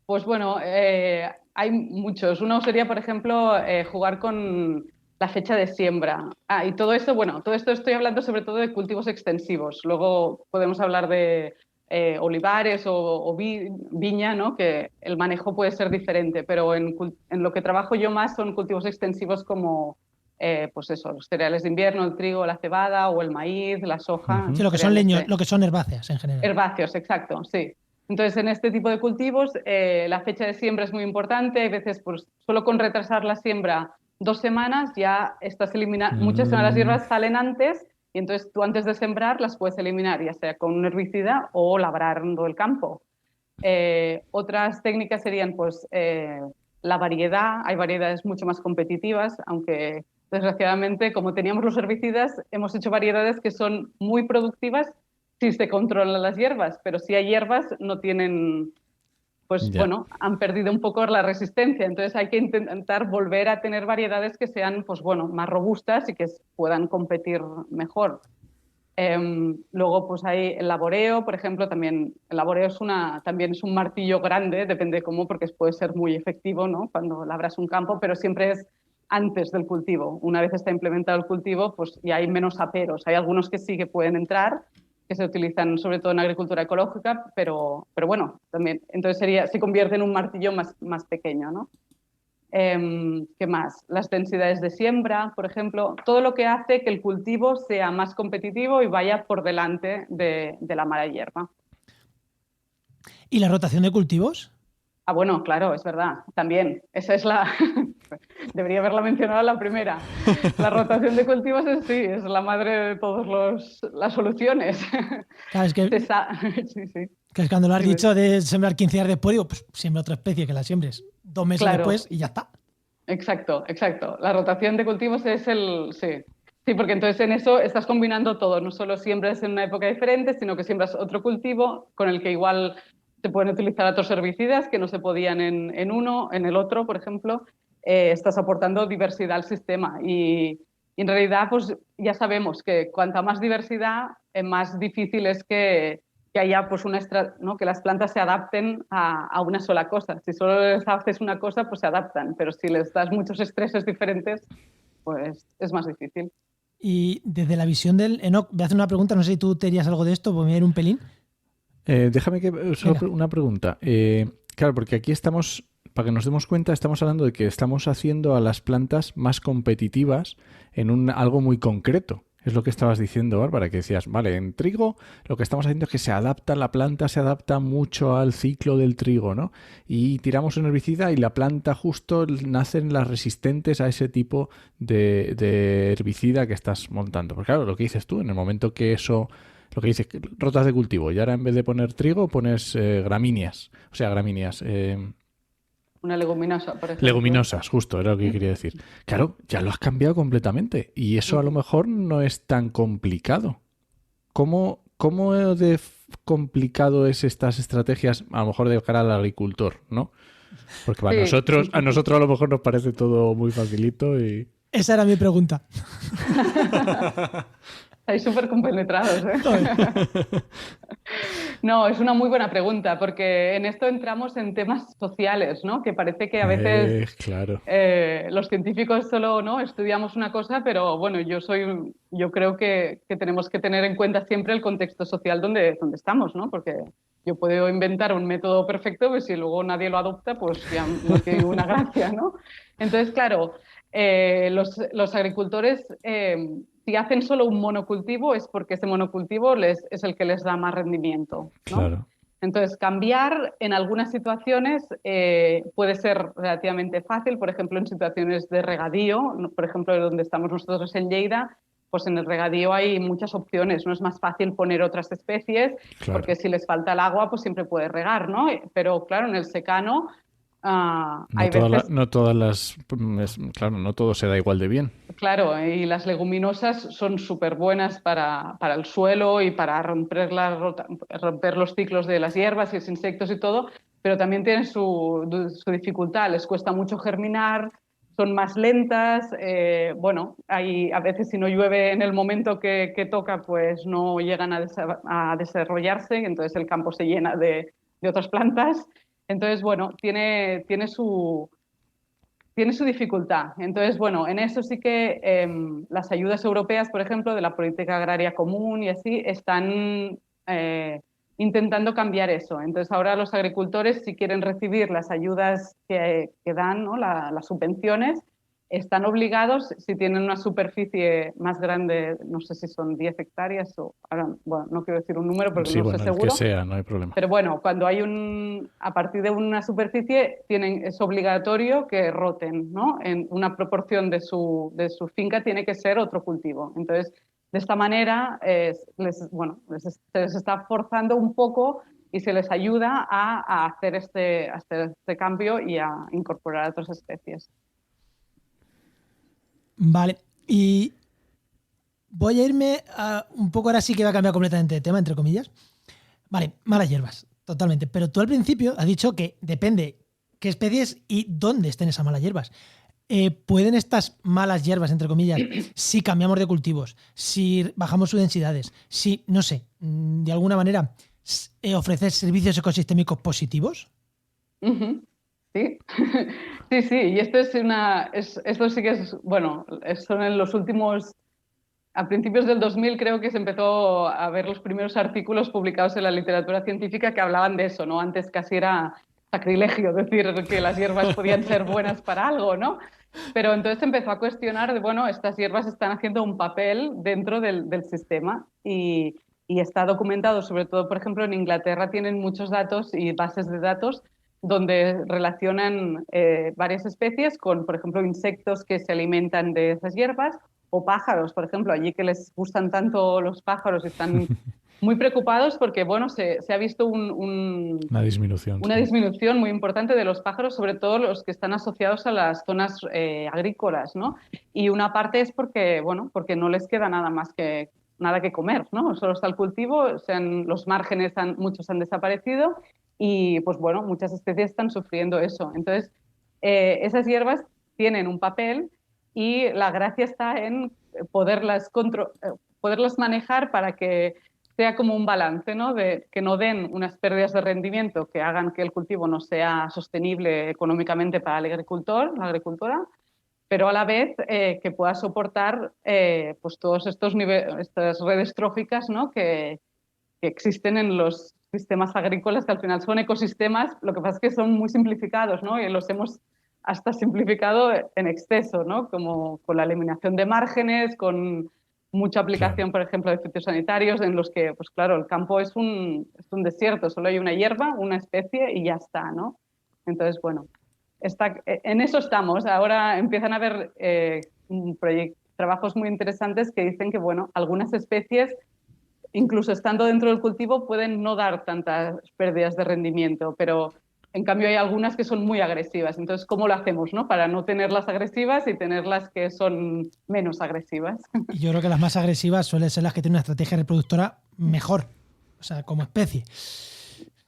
Pues bueno, hay muchos. Uno sería, por ejemplo, jugar con la fecha de siembra. Ah, y todo esto, bueno, todo esto estoy hablando sobre todo de cultivos extensivos. Luego podemos hablar de olivares o viña, ¿no? Que el manejo puede ser diferente, pero en lo que trabajo yo más son cultivos extensivos como, pues eso, los cereales de invierno, el trigo, la cebada o el maíz, la soja, Ujú. Sí, lo que son cereales leños, lo que son herbáceas en general. herbáceos, exacto, sí. Entonces, en este tipo de cultivos, la fecha de siembra es muy importante. A veces, pues, solo con retrasar la siembra 2 semanas, ya estás eliminando. Muchas de las Mm, hierbas salen antes, y entonces tú antes de sembrar las puedes eliminar, ya sea con un herbicida o labrando el campo. Otras técnicas serían, pues, la variedad. Hay variedades mucho más competitivas, aunque desgraciadamente, como teníamos los herbicidas, hemos hecho variedades que son muy productivas si se controlan las hierbas, pero si hay hierbas no tienen, pues ya. bueno, han perdido un poco la resistencia. Entonces hay que intentar volver a tener variedades que sean, pues bueno, más robustas y que puedan competir mejor. Luego, pues hay el laboreo, por ejemplo, también el laboreo también es un martillo grande, depende de cómo, porque puede ser muy efectivo, ¿no? Cuando labras un campo, pero siempre es antes del cultivo. Una vez está implementado el cultivo, pues ya hay menos aperos. Hay algunos que sí que pueden entrar, que se utilizan sobre todo en agricultura ecológica, pero bueno, también. Entonces se convierte en un martillo más pequeño, ¿no? ¿Qué más? Las densidades de siembra, por ejemplo, todo lo que hace que el cultivo sea más competitivo y vaya por delante de la mala hierba. ¿Y la rotación de cultivos? Ah, bueno, claro, es verdad, también. Esa es la... Debería haberla mencionado la primera. La rotación de cultivos es la madre de todas las soluciones. Claro, es que, Sí, sí. que es cuando lo has Sí, dicho de sembrar 15 días después, digo, pues siembra otra especie que la siembres 2 meses claro. después y ya está. Exacto, exacto. La rotación de cultivos es el... Sí. Sí, porque entonces en eso estás combinando todo. No solo siembras en una época diferente, sino que siembras otro cultivo con el que igual se pueden utilizar otros herbicidas que no se podían en uno, en el otro, por ejemplo. Estás aportando diversidad al sistema y en realidad pues ya sabemos que cuanta más diversidad, más difícil es que haya pues ¿no? Que las plantas se adapten a una sola cosa. Si solo les haces una cosa, pues se adaptan, pero si les das muchos estreses diferentes, pues es más difícil. Y desde la visión del Enoc, voy a hacer una pregunta, no sé si tú te dirías algo de esto, pues me voy a ir un pelín. Déjame que solo Venga. una pregunta. Claro, porque aquí estamos, para que nos demos cuenta, estamos hablando de que estamos haciendo a las plantas más competitivas en algo muy concreto. Es lo que estabas diciendo, Bárbara, que decías, vale, en trigo lo que estamos haciendo es que la planta se adapta mucho al ciclo del trigo, ¿no? Y tiramos un herbicida y la planta justo nacen las resistentes a ese tipo de herbicida que estás montando. Porque claro, lo que dices tú, en el momento que eso... Lo que dices, rotas de cultivo. Y ahora en vez de poner trigo, pones gramíneas. O sea, gramíneas. Una leguminosa, por ejemplo. Leguminosas, justo, era lo que quería decir. Claro, ya lo has cambiado completamente. Y eso a lo mejor no es tan complicado. ¿Cómo de complicado es estas estrategias, a lo mejor de cara al agricultor, ¿no? Porque para a nosotros a lo mejor nos parece todo muy facilito y... Esa era mi pregunta. Estáis súper compenetrados, ¿eh? No, es una muy buena pregunta, porque en esto entramos en temas sociales, ¿no? Que parece que a veces claro. Los científicos solo, ¿no? Estudiamos una cosa, pero bueno, yo creo que tenemos que tener en cuenta siempre el contexto social donde estamos, ¿no? Porque yo puedo inventar un método perfecto, pero si luego nadie lo adopta, pues ya no tiene ninguna gracia, ¿no? Entonces, claro, los agricultores, si hacen solo un monocultivo, es porque ese monocultivo es el que les da más rendimiento, ¿no? Claro. Entonces, cambiar en algunas situaciones puede ser relativamente fácil, por ejemplo, en situaciones de regadío, por ejemplo, donde estamos nosotros en Lleida, pues en el regadío hay muchas opciones, no es más fácil poner otras especies, Claro. porque si les falta el agua, pues siempre puedes regar, ¿no? Pero claro, en el secano hay veces... Claro, no todo se da igual de bien. Claro, y las leguminosas son súper buenas para el suelo y para romper los ciclos de las hierbas y los insectos y todo, pero también tienen su dificultad. Les cuesta mucho germinar, son más lentas. Bueno, a veces si no llueve en el momento que toca, pues no llegan a desarrollarse, entonces el campo se llena de otras plantas. Entonces, bueno, tiene su dificultad. Entonces, bueno, en eso sí que las ayudas europeas, por ejemplo, de la política agraria común y así, están intentando cambiar eso. Entonces, ahora los agricultores, si quieren recibir las ayudas que dan, ¿no? Las subvenciones, están obligados, si tienen una superficie más grande, no sé si son 10 hectáreas o, ahora, bueno, no quiero decir un número porque Sí, no bueno, estoy el seguro. que sea, no hay problema. Pero bueno, cuando hay a partir de una superficie es obligatorio que roten, ¿no? En una proporción de su finca tiene que ser otro cultivo. Entonces, de esta manera, se les está forzando un poco y se les ayuda a hacer este cambio y a incorporar otras especies. Vale, y voy a irme un poco, ahora sí que va a cambiar completamente de tema, entre comillas. Vale, malas hierbas, totalmente. Pero tú al principio has dicho que depende qué especies y dónde estén esas malas hierbas. ¿Pueden estas malas hierbas, entre comillas, si cambiamos de cultivos, si bajamos sus densidades, si, no sé, de alguna manera ofrecer servicios ecosistémicos positivos? Uh-huh. Sí, sí, sí, y esto sí que es, bueno, son en los últimos, a principios del 2000 creo que se empezó a ver los primeros artículos publicados en la literatura científica que hablaban de eso, ¿no? Antes casi era sacrilegio decir que las hierbas podían ser buenas para algo, ¿no? Pero entonces se empezó a cuestionar de, bueno, estas hierbas están haciendo un papel dentro del sistema y está documentado, sobre todo, por ejemplo, en Inglaterra tienen muchos datos y bases de datos donde relacionan varias especies con, por ejemplo, insectos que se alimentan de esas hierbas o pájaros, por ejemplo, allí que les gustan tanto los pájaros y están muy preocupados porque, bueno, se ha visto Una disminución, una sí. disminución muy importante de los pájaros, sobre todo los que están asociados a las zonas agrícolas, ¿no? Y una parte es porque, bueno, porque no les queda nada que comer, ¿no? Solo está el cultivo, los márgenes muchos han desaparecido y, pues bueno, muchas especies están sufriendo eso. Entonces, esas hierbas tienen un papel y la gracia está en poderlas manejar para que sea como un balance, ¿no? De que no den unas pérdidas de rendimiento que hagan que el cultivo no sea sostenible económicamente para el agricultor, la agricultora, pero a la vez que pueda soportar pues todos estas redes tróficas, ¿no? Que existen en los sistemas agrícolas, que al final son ecosistemas, lo que pasa es que son muy simplificados, ¿no? Y los hemos hasta simplificado en exceso, ¿no? Como con la eliminación de márgenes, con mucha aplicación, Claro. por ejemplo, de fitosanitarios, en los que, pues claro, el campo es un desierto, solo hay una hierba, una especie y ya está, ¿no? Entonces, bueno, en eso estamos. Ahora empiezan a haber trabajos muy interesantes que dicen que, bueno, algunas especies incluso estando dentro del cultivo, pueden no dar tantas pérdidas de rendimiento, pero en cambio hay algunas que son muy agresivas. Entonces, ¿cómo lo hacemos, no? Para no tenerlas agresivas y tenerlas que son menos agresivas. Y yo creo que las más agresivas suelen ser las que tienen una estrategia reproductora mejor, o sea, como especie.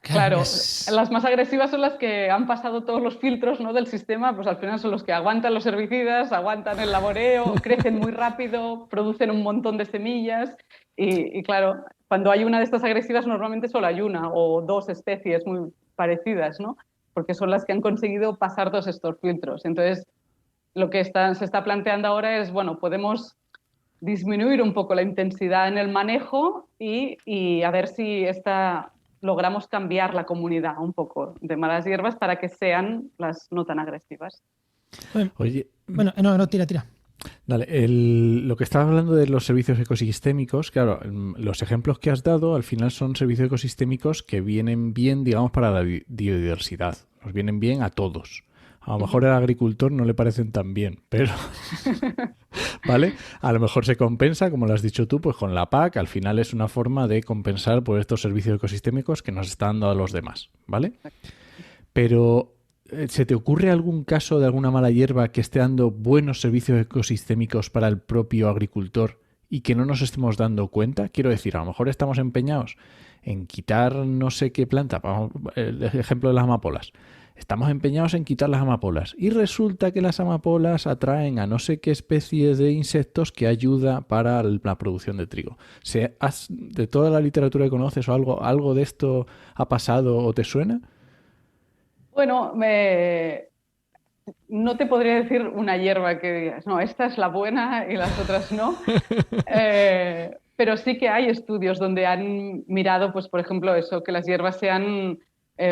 Claro, las más agresivas son las que han pasado todos los filtros, ¿no? Del sistema, pues al final son los que aguantan los herbicidas, aguantan el laboreo, crecen muy rápido, producen un montón de semillas y claro, cuando hay una de estas agresivas normalmente solo hay una o dos especies muy parecidas, ¿no? Porque son las que han conseguido pasar todos estos filtros. Entonces, lo que se está planteando ahora es, bueno, podemos disminuir un poco la intensidad en el manejo y a ver si logramos cambiar la comunidad un poco de malas hierbas para que sean las no tan agresivas. Oye, Bueno, no, tira. dale, lo que estabas hablando de los servicios ecosistémicos, claro, los ejemplos que has dado al final son servicios ecosistémicos que vienen bien, digamos, para la biodiversidad. Nos vienen bien a todos. A lo mejor al agricultor no le parecen tan bien, pero ¿vale? A lo mejor se compensa, como lo has dicho tú, pues con la PAC. Al final es una forma de compensar por estos servicios ecosistémicos que nos están dando a los demás, ¿vale? Pero ¿se te ocurre algún caso de alguna mala hierba que esté dando buenos servicios ecosistémicos para el propio agricultor y que no nos estemos dando cuenta? Quiero decir, a lo mejor estamos empeñados en quitar no sé qué planta, el ejemplo de las amapolas. Estamos empeñados en quitar las amapolas y resulta que las amapolas atraen a no sé qué especies de insectos que ayuda para la producción de trigo. ¿De toda la literatura que conoces o algo de esto ha pasado o te suena? Bueno, no te podría decir una hierba que digas, no, esta es la buena y las otras no. Pero sí que hay estudios donde han mirado, pues, por ejemplo, eso, que las hierbas sean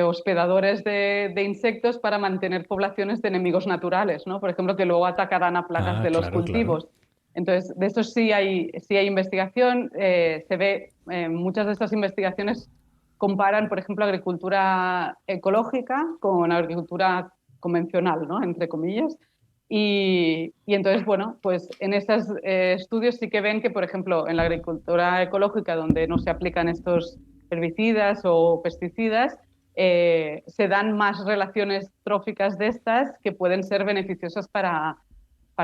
hospedadores de insectos para mantener poblaciones de enemigos naturales, ¿no? Por ejemplo, que luego atacarán a plagas de los Claro, cultivos. claro. Entonces, de eso sí hay investigación. Se ve, muchas de estas investigaciones comparan, por ejemplo, agricultura ecológica con agricultura convencional, ¿no? Entre comillas. Y entonces, bueno, pues en estos estudios sí que ven que, por ejemplo, en la agricultura ecológica, donde no se aplican estos herbicidas o pesticidas, se dan más relaciones tróficas de estas que pueden ser beneficiosas para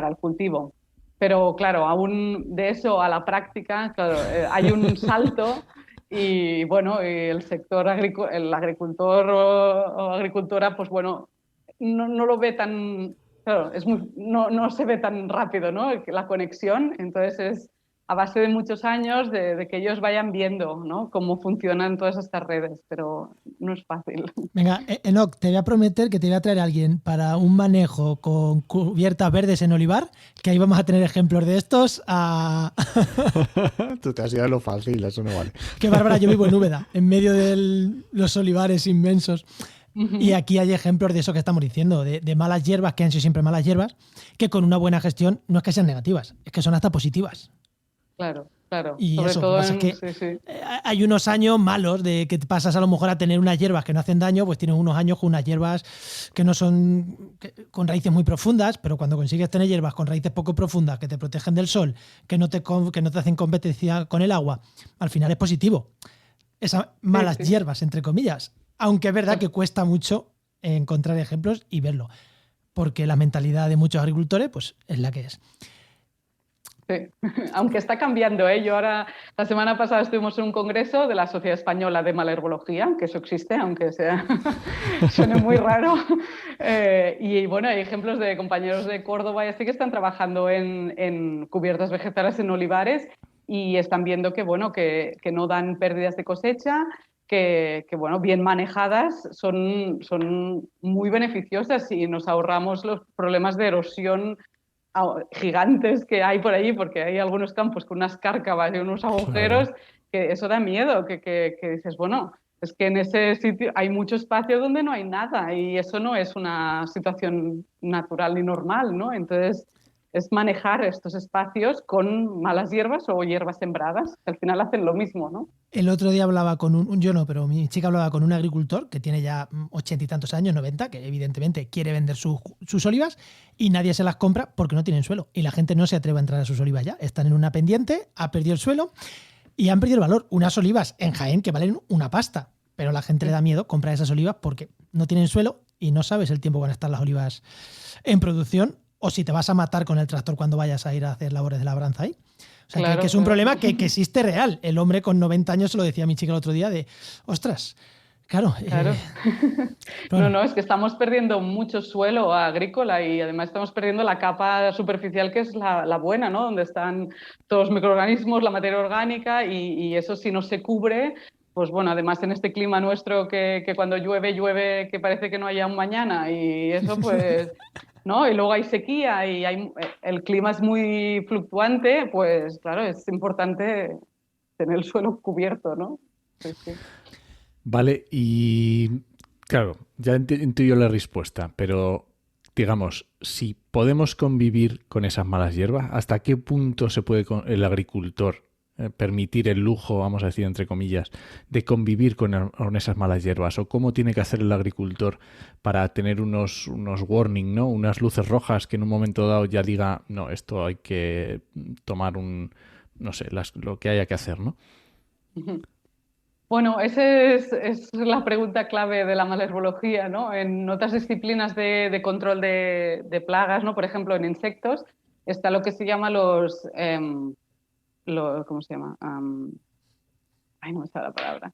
el cultivo. Pero claro, aún de eso a la práctica, claro, hay un salto y bueno, y el sector el agricultor o agricultora, pues bueno, no lo ve tan, claro, no se ve tan rápido, ¿no? La conexión, entonces a base de muchos años de que ellos vayan viendo, ¿no? Cómo funcionan todas estas redes, pero no es fácil. Venga, Enoc, te voy a prometer que te voy a traer a alguien para un manejo con cubiertas verdes en olivar, que ahí vamos a tener ejemplos de estos. Tú te has ido a lo fácil, eso no vale. Que Bárbara, yo vivo en Úbeda, en medio de los olivares inmensos. Y aquí hay ejemplos de eso que estamos diciendo, de malas hierbas, que han sido siempre malas hierbas, que con una buena gestión no es que sean negativas, es que son hasta positivas. Claro, claro. Y sobre eso, todo lo que pasa es que hay unos años malos de que te pasas a lo mejor a tener unas hierbas que no hacen daño, pues tienes unos años con unas hierbas que no son con raíces muy profundas, pero cuando consigues tener hierbas con raíces poco profundas que te protegen del sol, que no te hacen competencia con el agua, al final es positivo. Esas malas hierbas, entre comillas. Aunque es verdad que cuesta mucho encontrar ejemplos y verlo, porque la mentalidad de muchos agricultores pues, es la que es. Sí, aunque está cambiando, ¿eh? Yo ahora, la semana pasada estuvimos en un congreso de la Sociedad Española de Malherbología, que eso existe, aunque sea suene muy raro. Y bueno, hay ejemplos de compañeros de Córdoba y así que están trabajando en cubiertas vegetales en olivares y están viendo que, bueno, que no dan pérdidas de cosecha, que bueno, bien manejadas son muy beneficiosas y nos ahorramos los problemas de erosión gigantes que hay por ahí, porque hay algunos campos con unas cárcavas y unos agujeros, que eso da miedo, que dices, bueno, es que en ese sitio hay mucho espacio donde no hay nada y eso no es una situación natural ni normal, ¿no? Entonces, es manejar estos espacios con malas hierbas o hierbas sembradas, que al final hacen lo mismo, ¿no? El otro día hablaba con yo no, pero mi chica hablaba con un agricultor que tiene ya 80 y tantos años, 90, que evidentemente quiere vender sus olivas y nadie se las compra porque no tienen suelo. Y la gente no se atreve a entrar a sus olivas ya. Están en una pendiente, ha perdido el suelo y han perdido el valor. Unas olivas en Jaén que valen una pasta, pero a la gente le da miedo comprar esas olivas porque no tienen suelo y no sabes el tiempo que van a estar las olivas en producción o si te vas a matar con el tractor cuando vayas a ir a hacer labores de labranza ahí. O sea, claro, que es un problema que existe real. El hombre con 90 años se lo decía a mi chica el otro día de, ostras, claro. Bueno. No, es que estamos perdiendo mucho suelo agrícola y además estamos perdiendo la capa superficial que es la buena, ¿no? Donde están todos los microorganismos, la materia orgánica y eso si no se cubre, pues bueno, además en este clima nuestro que cuando llueve que parece que no haya un mañana y eso pues... ¿no? Y luego hay sequía y el clima es muy fluctuante, pues claro, es importante tener el suelo cubierto, ¿no? Sí, sí. Vale, y claro, ya intuyo la respuesta, pero digamos, si podemos convivir con esas malas hierbas, ¿hasta qué punto se puede el agricultor permitir el lujo, vamos a decir entre comillas, de convivir con esas malas hierbas? ¿O cómo tiene que hacer el agricultor para tener unos warning, ¿no? Unas luces rojas que en un momento dado ya diga, no, esto hay que tomar no sé, lo que haya que hacer, ¿no? Bueno, esa es la pregunta clave de la malherbología, ¿no? En otras disciplinas de control de plagas, ¿no? Por ejemplo, en insectos, está lo que se llama ¿cómo se llama? Ay, no me sale la palabra.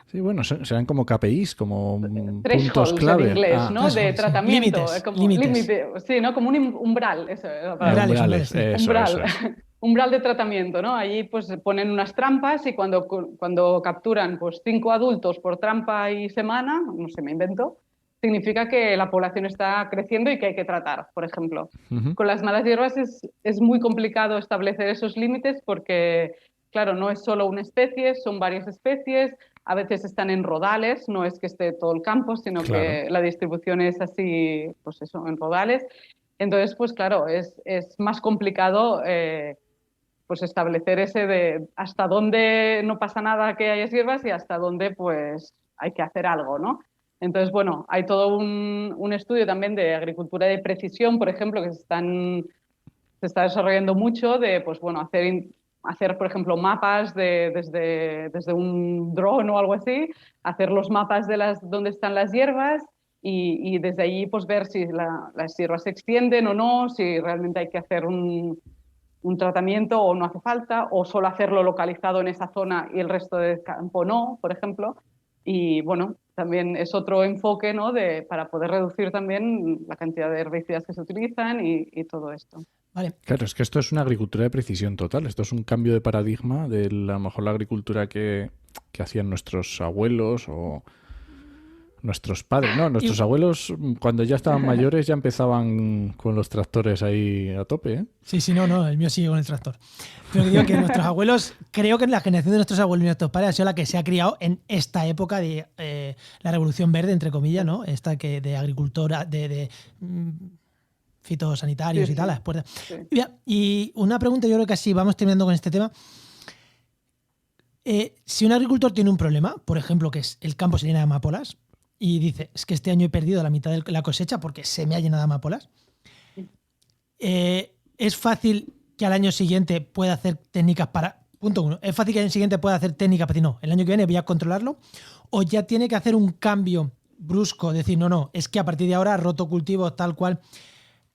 Sí, bueno, serán como KPIs, como puntos Thresholds clave. en inglés, ¿no? De tratamiento. Límites. Sí, ¿no? Como un umbral. Eso es la palabra. Umbrales. Umbral de tratamiento, ¿no? Allí pues ponen unas trampas y cuando capturan pues 5 adultos por trampa y semana, no sé, me invento, significa que la población está creciendo y que hay que tratar, por ejemplo. Uh-huh. Con las malas hierbas es muy complicado establecer esos límites porque, claro, no es solo una especie, son varias especies, a veces están en rodales, no es que esté todo el campo, sino que la distribución es así, pues eso, en rodales. Entonces, pues claro, es más complicado pues establecer ese de hasta dónde no pasa nada que haya hierbas y hasta dónde pues hay que hacer algo, ¿no? Entonces, bueno, hay todo un estudio también de agricultura de precisión, por ejemplo, que se está desarrollando mucho de, pues bueno, hacer, por ejemplo, mapas desde un dron o algo así, hacer los mapas de dónde están las hierbas y desde allí pues ver si las hierbas se extienden o no, si realmente hay que hacer un tratamiento o no hace falta, o solo hacerlo localizado en esa zona y el resto del campo no, por ejemplo. Y bueno, también es otro enfoque, ¿no? Para poder reducir también la cantidad de herbicidas que se utilizan y todo esto. Vale. Claro, es que esto es una agricultura de precisión total. Esto es un cambio de paradigma de a lo mejor la agricultura que hacían nuestros abuelos o nuestros padres. No, nuestros Y- abuelos cuando ya estaban mayores ya empezaban con los tractores ahí a tope, ¿eh? Sí, no, el mío sigue con el tractor. Pero digo que nuestros abuelos, creo que la generación de nuestros abuelos y nuestros padres ha sido la que se ha criado en esta época de la revolución verde, entre comillas, ¿no? Esta que de agricultora, fitosanitarios Sí, y tal. sí, Las puertas. sí. Y una pregunta, yo creo que así vamos terminando con este tema. Si un agricultor tiene un problema, por ejemplo, que es el campo se llena de amapolas, y dice, es que este año he perdido la mitad de la cosecha porque se me ha llenado de amapolas, es fácil que al año siguiente pueda hacer técnicas para... Punto uno, es fácil que al año siguiente pueda hacer técnicas para decir, no, el año que viene voy a controlarlo, o ya tiene que hacer un cambio brusco, decir, no, es que a partir de ahora roto cultivos tal cual.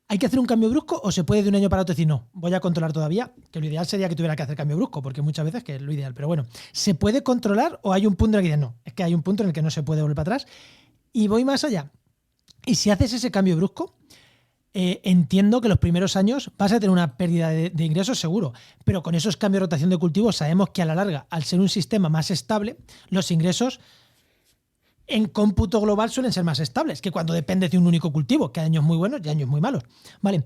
¿Hay que hacer un cambio brusco o se puede de un año para otro decir, no, voy a controlar todavía? Que lo ideal sería que tuviera que hacer cambio brusco, porque muchas veces que es lo ideal. Pero bueno, ¿se puede controlar o hay un punto en el que dices, no, es que hay un punto en el que no se puede volver para atrás? Y voy más allá. Y si haces ese cambio brusco, entiendo que los primeros años vas a tener una pérdida de ingresos seguro, pero con esos cambios de rotación de cultivos sabemos que a la larga, al ser un sistema más estable, los ingresos en cómputo global suelen ser más estables que cuando dependes de un único cultivo, que hay años muy buenos y años muy malos. Vale,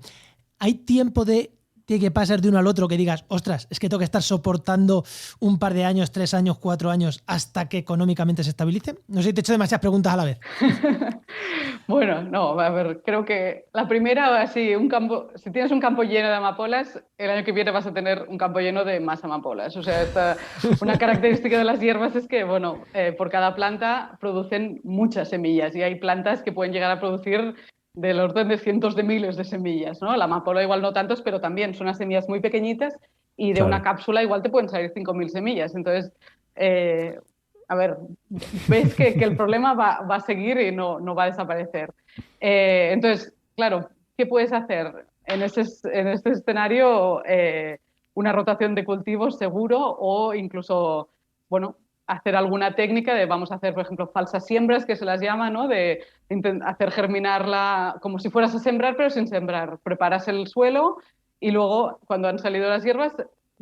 ¿hay tiempo de que pasar de uno al otro que digas, ostras, es que tengo que estar soportando un par de años, 3 años, 4 años hasta que económicamente se estabilice? No sé si te he hecho demasiadas preguntas a la vez. Bueno, no, a ver, creo que la primera, así, si tienes un campo lleno de amapolas, el año que viene vas a tener un campo lleno de más amapolas. O sea, una característica de las hierbas es que, bueno, por cada planta producen muchas semillas y hay plantas que pueden llegar a producir del orden de cientos de miles de semillas, ¿no? La amapola igual no tantos, pero también son unas semillas muy pequeñitas y de una Claro. cápsula igual te pueden salir 5.000 semillas. Entonces, a ver, ves que el problema va a seguir y no va a desaparecer. Entonces, claro, ¿qué puedes hacer? En este escenario, una rotación de cultivos seguro o incluso, bueno, hacer alguna técnica de vamos a hacer, por ejemplo, falsas siembras, que se las llama, ¿no? De hacer germinarla como si fueras a sembrar, pero sin sembrar. Preparas el suelo y luego, cuando han salido las hierbas,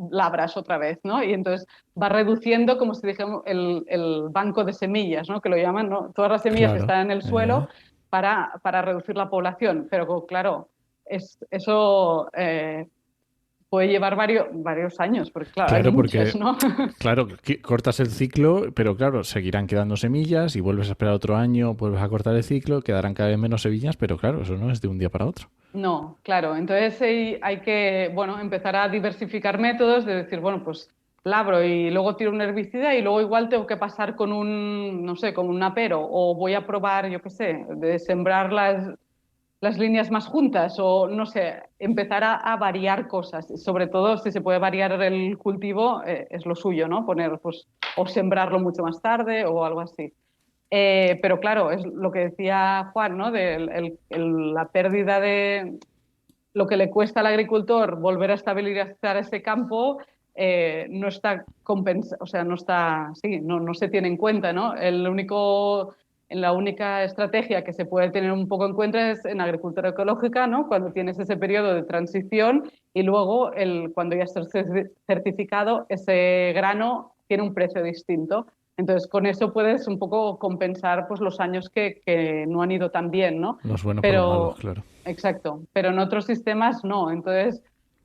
labras otra vez, ¿no? Y entonces va reduciendo, como si dijéramos, el banco de semillas, ¿no? Que lo llaman, ¿no? Todas las semillas que Claro. están en el suelo para reducir la población. Pero claro, eso puede llevar varios años, porque claro, hay Claro, muchas, porque ¿no? claro, cortas el ciclo, pero claro, seguirán quedando semillas y vuelves a esperar otro año, vuelves a cortar el ciclo, quedarán cada vez menos semillas, pero claro, eso no es de un día para otro. No, claro. Entonces hay que, bueno, empezar a diversificar métodos de decir, bueno, pues labro y luego tiro un herbicida y luego igual tengo que pasar con no sé, con un apero o voy a probar, yo qué sé, de sembrar las líneas más juntas o no sé, empezar a variar cosas. Sobre todo si se puede variar el cultivo, es lo suyo, ¿no? Poner, pues, o sembrarlo mucho más tarde o algo así. Pero claro, es lo que decía Juan, ¿no? De la pérdida de lo que le cuesta al agricultor volver a estabilizar ese campo, no está o sea, no se tiene en cuenta, ¿no? La única estrategia que se puede tener un poco en cuenta es en agricultura ecológica, ¿no? Cuando tienes ese periodo de transición y luego cuando ya estás certificado, ese grano tiene un precio distinto. Entonces, con eso puedes un poco compensar pues, los años que no han ido tan bien, ¿no? Los buenos por los malos, Pero, claro. exacto, pero en otros sistemas no. Entonces,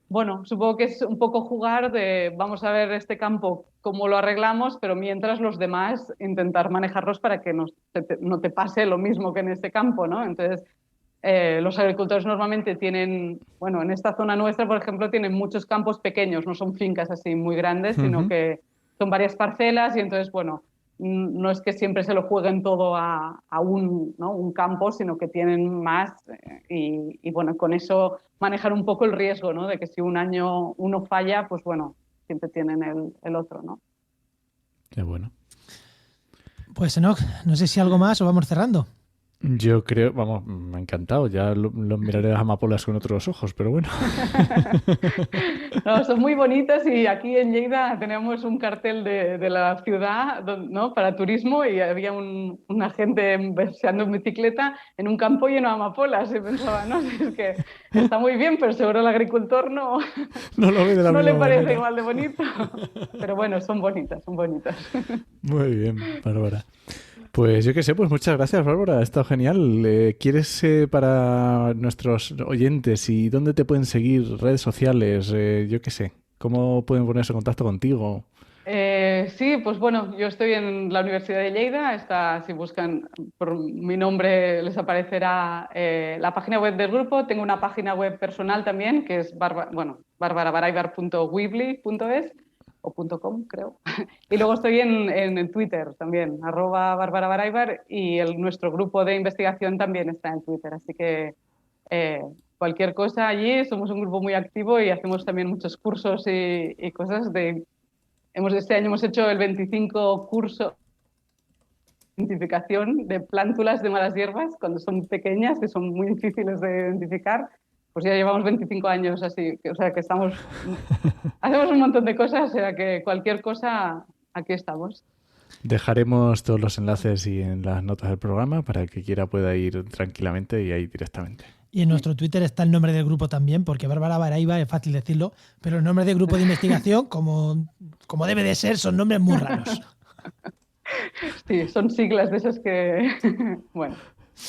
bueno, supongo que es un poco jugar de vamos a ver este campo cómo lo arreglamos, pero mientras los demás intentar manejarlos para que no te pase lo mismo que en este campo, ¿no? Entonces, los agricultores normalmente tienen, bueno, en esta zona nuestra, por ejemplo, tienen muchos campos pequeños, no son fincas así muy grandes, sino que son varias parcelas y entonces, bueno, no es que siempre se lo jueguen todo a un campo, sino que tienen más y, bueno, con eso manejar un poco el riesgo, ¿no? De que si un año uno falla, pues bueno, siempre tienen el otro, ¿no? Qué bueno. Pues Enoch, no sé si algo más o vamos cerrando. Yo creo, vamos, me ha encantado. Ya los miraré las amapolas con otros ojos, pero bueno. No, son muy bonitas y aquí en Lleida tenemos un cartel de la ciudad, ¿no? Para turismo y había una gente paseando en bicicleta en un campo lleno de amapolas y pensaba, no, si es que está muy bien, pero seguro el agricultor No lo ve de la no le misma parece manera. igual de bonito. Pero bueno, son bonitas, son bonitas. Muy bien, Bárbara. Pues yo qué sé, pues muchas gracias, Bárbara. Ha estado genial. ¿Quieres para nuestros oyentes y dónde te pueden seguir? Redes sociales, yo qué sé. ¿Cómo pueden ponerse en contacto contigo? Sí, pues bueno, yo estoy en la Universidad de Lleida. Si buscan por mi nombre les aparecerá la página web del grupo. Tengo una página web personal también que es barbarabaraibar.weebly.es o .com, creo. Y luego estoy en Twitter también, @barbarabaraibar, y nuestro grupo de investigación también está en Twitter. Así que eh, cualquier cosa allí, somos un grupo muy activo y hacemos también muchos cursos y cosas este año hemos hecho el 25 curso de identificación de plántulas de malas hierbas cuando son pequeñas y son muy difíciles de identificar. Pues ya llevamos 25 años así, o sea que hacemos un montón de cosas, o sea que cualquier cosa, aquí estamos. Dejaremos todos los enlaces y en las notas del programa para el que quiera pueda ir tranquilamente y ahí directamente. Y en nuestro Twitter está el nombre del grupo también, porque Bárbara Baraibar es fácil decirlo, pero el nombre del grupo de investigación, como debe de ser, son nombres muy raros. Sí, son siglas de esas que, bueno.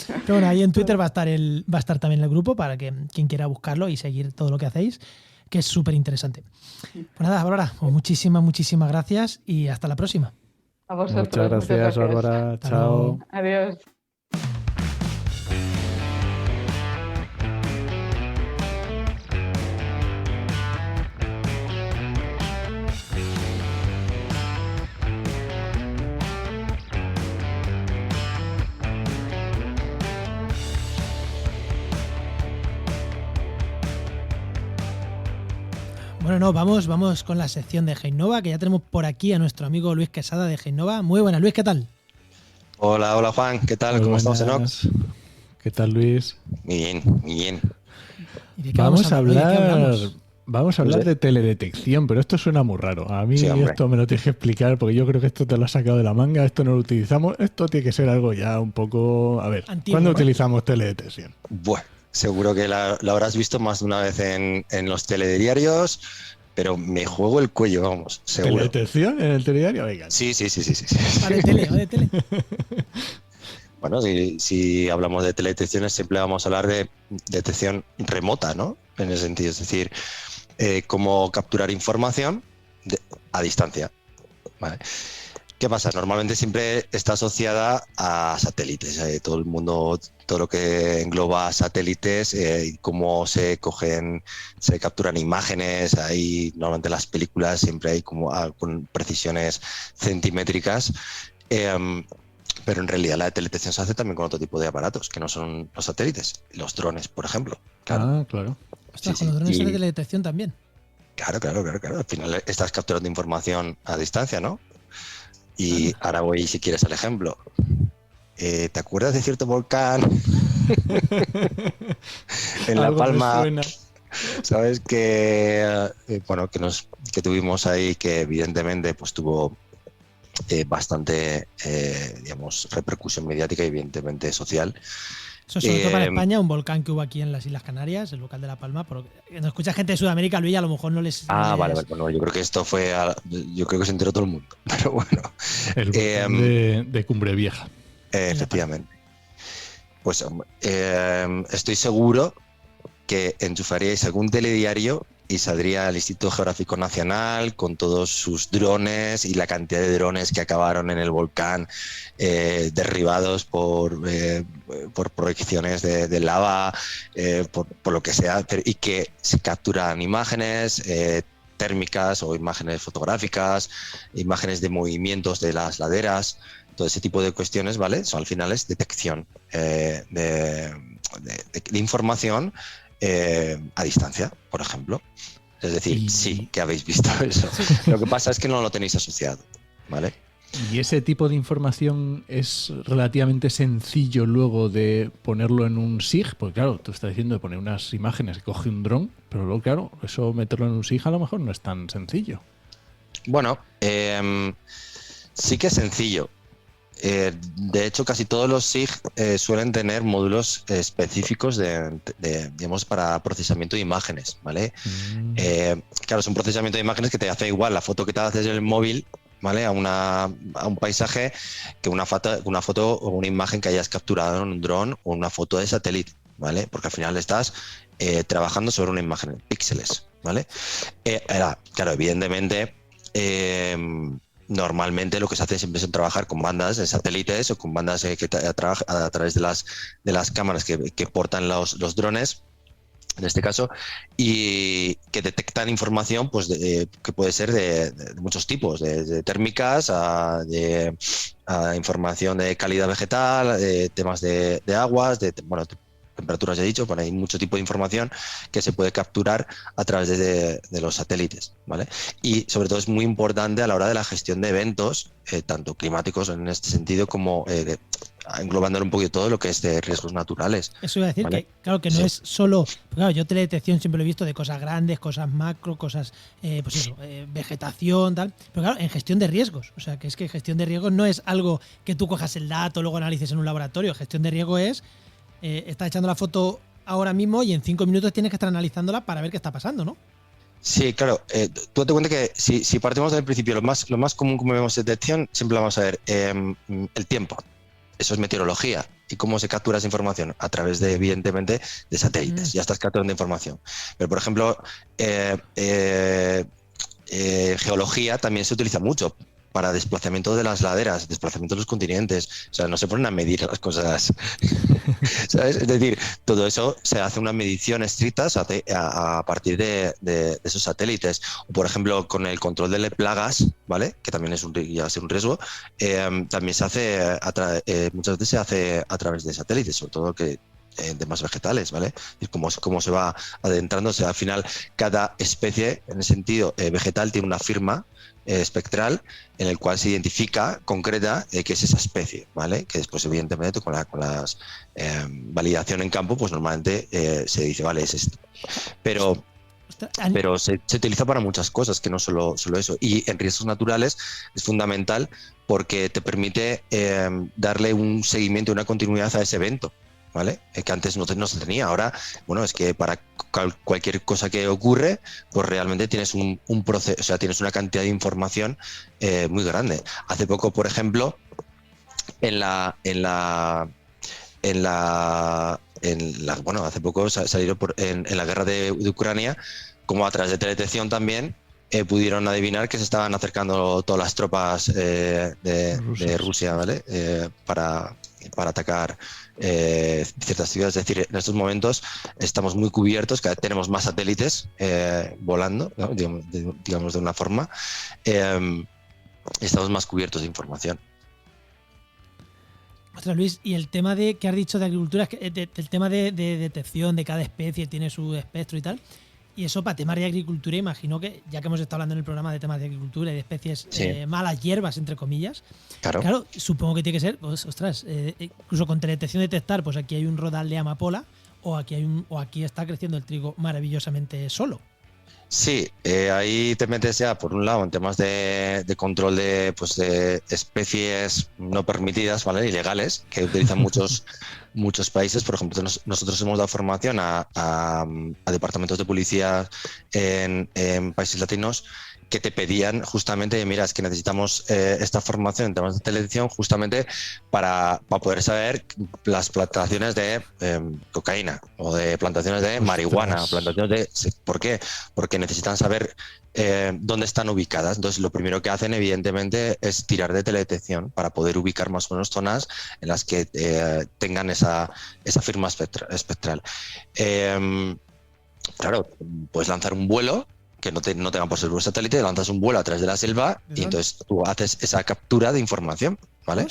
Pero bueno, ahí en Twitter va a estar también el grupo para que quien quiera buscarlo y seguir todo lo que hacéis, que es súper interesante. Pues nada, Bárbara, pues muchísimas gracias y hasta la próxima. A vosotros. Muchas gracias, Bárbara. Hasta Chao. luego. Adiós. Bueno, no, vamos con la sección de Heinova, que ya tenemos por aquí a nuestro amigo Luis Quesada de Heinova. Muy buenas, Luis, ¿qué tal? Hola Juan, ¿qué tal? Muy ¿Cómo estamos, Enoch? buenas. ¿Qué tal, Luis? Muy bien, muy bien. ¿Y de qué Vamos a hoy? ¿De qué hablar, hablamos? vamos a hablar No sé. de teledetección, pero esto suena muy raro. A mí Sí, hombre. esto me lo tienes que explicar porque yo creo que esto te lo has sacado de la manga, esto no lo utilizamos, esto tiene que ser algo ya un poco... A ver, Antiguo, ¿cuándo ¿no? utilizamos teledetección? Bueno, seguro que la habrás visto más de una vez en los telediarios, pero me juego el cuello, vamos, seguro. ¿Teledetección en el telediario? Venga. Sí. Va de tele, va de tele. Bueno, si hablamos de teledetecciones, siempre vamos a hablar de detección remota, ¿no? En ese sentido, es decir, cómo capturar información a distancia. ¿Vale? ¿Qué pasa? Normalmente siempre está asociada a satélites. Todo el mundo, todo lo que engloba satélites, y cómo se capturan imágenes. Ahí normalmente las películas siempre hay como con precisiones centimétricas. Pero en realidad la teledetección se hace también con otro tipo de aparatos, que no son los satélites, los drones, por ejemplo. Claro. Ah, claro. Ostras, Sí, con los drones sí. de teledetección también. Claro. Al final estás capturando información a distancia, ¿no? Y ahora voy, si quieres, al ejemplo. ¿Te acuerdas de cierto volcán en La Algo me Palma? suena. Sabes que que tuvimos ahí, que evidentemente pues tuvo bastante digamos, repercusión mediática y evidentemente social. Eso sobre todo para España, un volcán que hubo aquí en las Islas Canarias, el volcán de La Palma. Pero nos escucha gente de Sudamérica, Luis, a lo mejor no les... Vale. Bueno, yo creo que esto yo creo que se enteró todo el mundo. Pero bueno. El volcán de Cumbre Vieja. Efectivamente. Pues estoy seguro que enchufaríais algún telediario y saldría el Instituto Geográfico Nacional con todos sus drones y la cantidad de drones que acabaron en el volcán derribados por proyecciones de lava, por lo que sea, y que se capturan imágenes térmicas o imágenes fotográficas, imágenes de movimientos de las laderas. Todo ese tipo de cuestiones, ¿vale? Son al final es detección de información a distancia, por ejemplo. Es decir, sí, que habéis visto eso. Lo que pasa es que no lo tenéis asociado, ¿vale? ¿Y ese tipo de información es relativamente sencillo luego de ponerlo en un SIG? Porque claro, tú estás diciendo de poner unas imágenes que coge un dron, pero luego claro, eso meterlo en un SIG a lo mejor no es tan sencillo. Bueno, sí que es sencillo. De hecho, casi todos los SIG suelen tener módulos específicos digamos, para procesamiento de imágenes, ¿vale? Claro, es un procesamiento de imágenes que te hace igual la foto que te haces en el móvil, ¿vale? A un paisaje que una foto o una imagen que hayas capturado en un dron o una foto de satélite, ¿vale? Porque al final estás trabajando sobre una imagen en píxeles, ¿vale? Claro, evidentemente... normalmente lo que se hace siempre es trabajar con bandas de satélites o con bandas que a través de las cámaras que portan los drones, en este caso, y que detectan información pues que puede ser de muchos tipos, de térmicas a información de calidad vegetal, de temas de aguas, temperaturas, he dicho, pero hay mucho tipo de información que se puede capturar a través de los satélites, ¿vale? Y sobre todo es muy importante a la hora de la gestión de eventos, tanto climáticos en este sentido como englobando un poquito todo lo que es de riesgos naturales. Eso iba a decir, ¿vale? Que claro que no es solo... Claro, yo teledetección siempre lo he visto de cosas grandes, cosas macro, cosas, pues eso, vegetación, tal. Pero claro, en gestión de riesgos. O sea, que es que gestión de riesgos no es algo que tú cojas el dato, luego analices en un laboratorio. Gestión de riesgo es... estás echando la foto ahora mismo y en 5 minutos tienes que estar analizándola para ver qué está pasando, ¿no? Sí, claro. Tú date cuenta que si partimos del principio, lo más común como vemos en detección, siempre vamos a ver el tiempo. Eso es meteorología. ¿Y cómo se captura esa información? A través de, evidentemente, de satélites. Ya estás capturando información. Pero, por ejemplo, geología también se utiliza mucho para desplazamiento de las laderas, desplazamiento de los continentes. O sea, no se ponen a medir las cosas, ¿sabes? Es decir, todo eso se hace unas mediciones estrictas a partir de esos satélites. O, por ejemplo, con el control de plagas, ¿vale? Que también es un riesgo, también se hace, muchas veces se hace a través de satélites, sobre todo que temas vegetales, ¿vale? Y cómo se va adentrando. O sea, al final, cada especie, en el sentido vegetal, tiene una firma espectral en el cual se identifica, concreta, qué es esa especie, ¿vale? Que después, evidentemente, con las validación en campo, pues normalmente se dice, vale, es esto. Pero se utiliza para muchas cosas, que no solo eso. Y en riesgos naturales es fundamental porque te permite darle un seguimiento, una continuidad a ese evento, ¿vale? Que antes no se tenía. Ahora, bueno, es que para cualquier cosa que ocurre, pues realmente tienes un proceso, o sea, tienes una cantidad de información muy grande. Hace poco, por ejemplo, hace poco salieron en la guerra de Ucrania, como a través de teledetección también, pudieron adivinar que se estaban acercando todas las tropas de Rusia, ¿vale? Para atacar ciertas ciudades. Es decir, en estos momentos estamos muy cubiertos, cada vez tenemos más satélites volando, ¿no? digamos de una forma, estamos más cubiertos de información. Ostras, Luis, y el tema de que has dicho de agricultura, el tema de detección de cada especie, tiene su espectro y tal. Y eso para temas de agricultura, imagino que, ya que hemos estado hablando en el programa de temas de agricultura y de especies malas hierbas, entre comillas, claro, supongo que tiene que ser, pues, ostras, incluso con teledetección detectar, pues aquí hay un rodal de amapola o aquí está creciendo el trigo maravillosamente solo. Sí, ahí te metes ya, por un lado, en temas de control de especies no permitidas, ¿vale? Ilegales, que utilizan muchos países. Por ejemplo, nosotros hemos dado formación a departamentos de policía en países latinos que te pedían justamente, mira, es que necesitamos esta formación en temas de televisión justamente para poder saber las plantaciones de cocaína o de plantaciones de marihuana, ¿por qué? Porque necesitan saber dónde están ubicadas. Entonces, lo primero que hacen, evidentemente, es tirar de teledetección para poder ubicar más o menos zonas en las que tengan esa firma espectral. Claro, puedes lanzar un vuelo que no tengan por ser un satélite, lanzas un vuelo a través de la selva y entonces tú haces esa captura de información, ¿vale?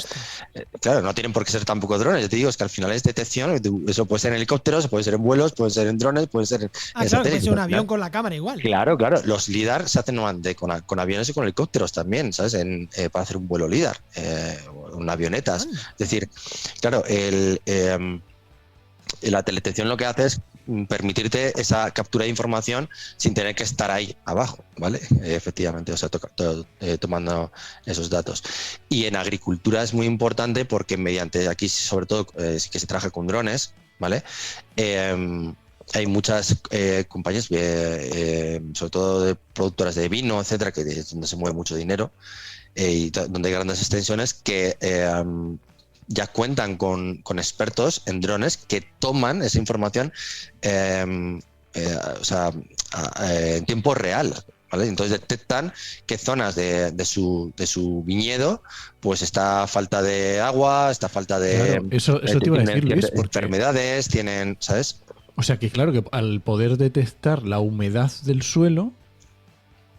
Claro, no tienen por qué ser tampoco drones, yo te digo, es que al final es detección, eso puede ser en helicópteros, puede ser en vuelos, puede ser en drones, puede ser en claro, satélites. puede ser un avión con la cámara igual. Claro, los LIDAR se hacen con aviones y con helicópteros también, ¿sabes? Para hacer un vuelo LIDAR, en avionetas. Es decir, claro, la teledetección lo que hace es permitirte esa captura de información sin tener que estar ahí abajo, ¿vale? Efectivamente, o sea, tomando esos datos. Y en agricultura es muy importante porque mediante, aquí sobre todo sí que se trabaja con drones, ¿vale? Hay muchas compañías, sobre todo de productoras de vino, etcétera, que es donde se mueve mucho dinero y donde hay grandes extensiones que ya cuentan con expertos en drones que toman esa información en tiempo real, ¿vale? Entonces detectan qué zonas de su viñedo pues está falta de agua, está falta de... Claro, eso te iba a decir, Luis, porque... enfermedades, tienen, ¿sabes? O sea que claro, que al poder detectar la humedad del suelo...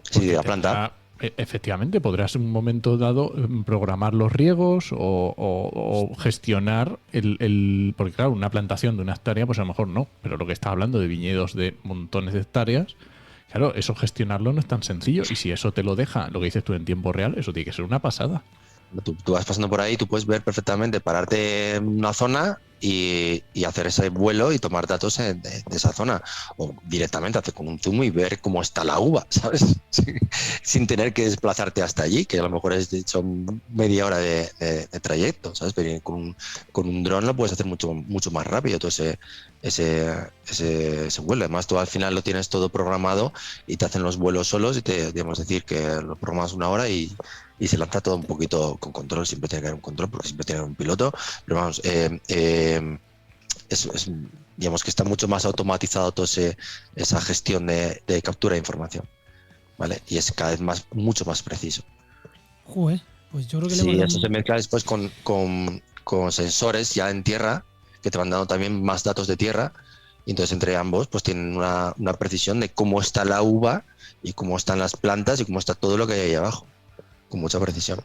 Sí, de la planta. Efectivamente, podrás en un momento dado programar los riegos o gestionar porque claro, una plantación de una hectárea, pues a lo mejor no, pero lo que está hablando de viñedos de montones de hectáreas, claro, eso gestionarlo no es tan sencillo, y si eso te lo deja, lo que dices tú, en tiempo real, eso tiene que ser una pasada. Tú vas pasando por ahí, tú puedes ver perfectamente, pararte en una zona y hacer ese vuelo y tomar datos de esa zona. O directamente hacer con un zoom y ver cómo está la uva, ¿sabes? Sin tener que desplazarte hasta allí, que a lo mejor es de hecho media hora de trayecto, ¿sabes? Pero con un dron lo puedes hacer mucho más rápido, todo ese vuelo. Además, tú al final lo tienes todo programado y te hacen los vuelos solos y digamos decir que lo programas una hora y se lanza todo un poquito con control. Siempre tiene que haber un control porque siempre tiene un piloto, pero vamos, digamos que está mucho más automatizado toda esa gestión de captura de información, ¿vale? Y es cada vez mucho más preciso. Joder, pues yo creo que sí, eso se mezcla después con sensores ya en tierra que te van dando también más datos de tierra, y entonces entre ambos pues tienen una precisión de cómo está la uva y cómo están las plantas y cómo está todo lo que hay ahí abajo, con mucha precisión.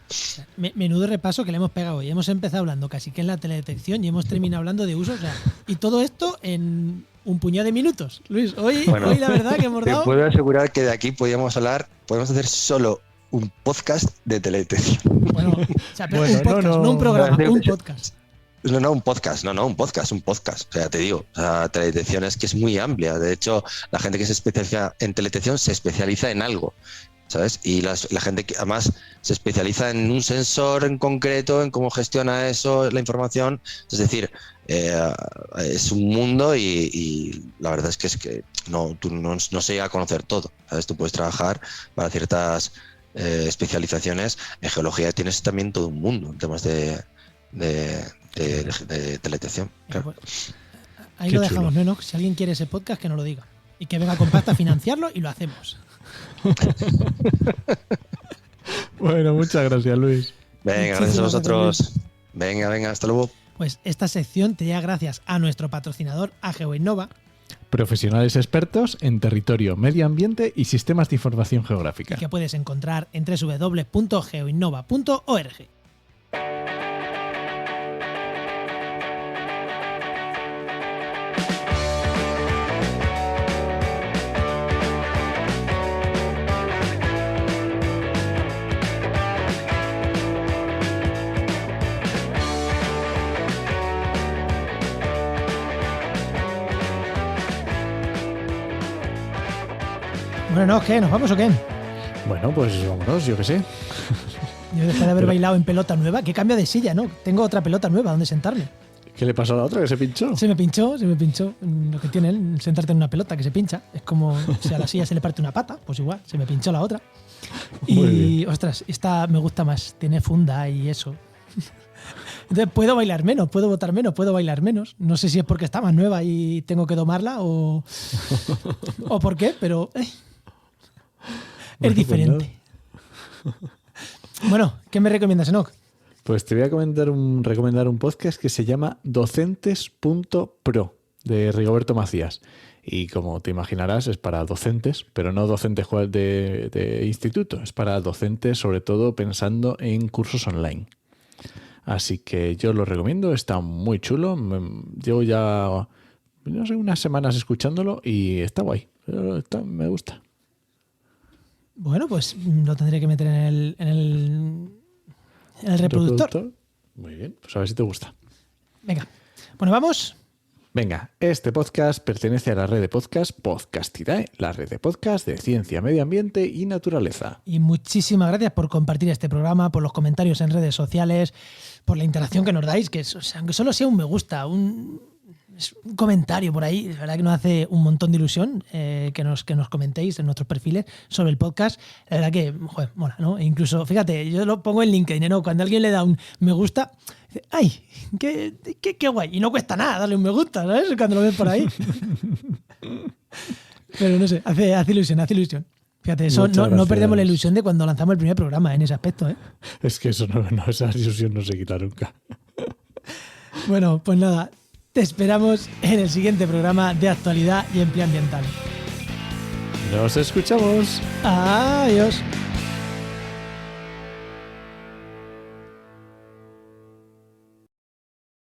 Menudo repaso que le hemos pegado. Y hemos empezado hablando casi que en la teledetección y hemos terminado hablando de uso. O sea, y todo esto en un puñado de minutos. Luis, hoy la verdad que hemos dado... Te puedo asegurar que de aquí podemos hacer solo un podcast de teledetección. Bueno, o sea, pero un podcast, no un programa, un podcast. No, un podcast. O sea, te digo, la teledetección es que es muy amplia. De hecho, la gente que se especializa en teledetección se especializa en algo, ¿sabes? Y la gente que además se especializa en un sensor en concreto, en cómo gestiona eso, la información. Es decir, es un mundo y la verdad es que tú no se llega a conocer todo, ¿sabes? Tú puedes trabajar para ciertas especializaciones. En geología tienes también todo un mundo en temas de teledetección. Claro. Pues, ahí lo dejamos, ¿no? Si alguien quiere ese podcast, que nos lo diga. Y que venga con pasta a financiarlo y lo hacemos. Bueno, muchas gracias, Luis. Venga, gracias a vosotros. Venga, hasta luego. Pues esta sección te da gracias a nuestro patrocinador, a GeoInnova. Profesionales expertos en territorio, medio ambiente y sistemas de información geográfica. Y que puedes encontrar en www.geoinnova.org. Bueno, ¿no? ¿Qué? ¿Nos vamos o qué? Bueno, pues vámonos, yo qué sé. Yo después de haber bailado en pelota nueva, ¿qué cambio de silla, no? Tengo otra pelota nueva donde sentarme. ¿Qué le pasó a la otra? ¿Que se pinchó? Se me pinchó. Lo que tiene él, sentarte en una pelota que se pincha. Es como si a la silla se le parte una pata, pues igual, se me pinchó la otra. Y, ostras, esta me gusta más. Tiene funda y eso. Entonces puedo bailar menos, puedo botar menos, puedo bailar menos. No sé si es porque está más nueva y tengo que domarla o por qué, pero es diferente. Bueno, ¿qué me recomiendas, Enoch? Pues te voy a recomendar un podcast que se llama Docentes.pro, de Rigoberto Macías. Y como te imaginarás, es para docentes, pero no docentes de instituto, es para docentes sobre todo pensando en cursos online. Así que yo lo recomiendo, está muy chulo. Llevo ya, no sé, unas semanas escuchándolo y está guay. Me gusta. Bueno, pues lo tendré que meter en el reproductor. Muy bien, pues a ver si te gusta. Venga, bueno, vamos. Venga, este podcast pertenece a la red de podcast Podcastidae, la red de podcast de ciencia, medio ambiente y naturaleza. Y muchísimas gracias por compartir este programa, por los comentarios en redes sociales, por la interacción que nos dais, que aunque solo sea un me gusta, un comentario por ahí, la verdad que nos hace un montón de ilusión que nos comentéis en nuestros perfiles sobre el podcast. La verdad que, joder, mola, ¿no? E incluso, fíjate, yo lo pongo en LinkedIn, ¿no? Cuando alguien le da un me gusta, dice, ¡ay! ¡Qué guay! Y no cuesta nada darle un me gusta, ¿sabes? Cuando lo ves por ahí. Pero no sé, hace ilusión, hace ilusión. Fíjate, eso no perdemos la ilusión de cuando lanzamos el primer programa en ese aspecto, ¿eh? Es que eso esa ilusión no se quita nunca. Bueno, pues nada, te esperamos en el siguiente programa de actualidad y empleo ambiental. Nos escuchamos. Adiós.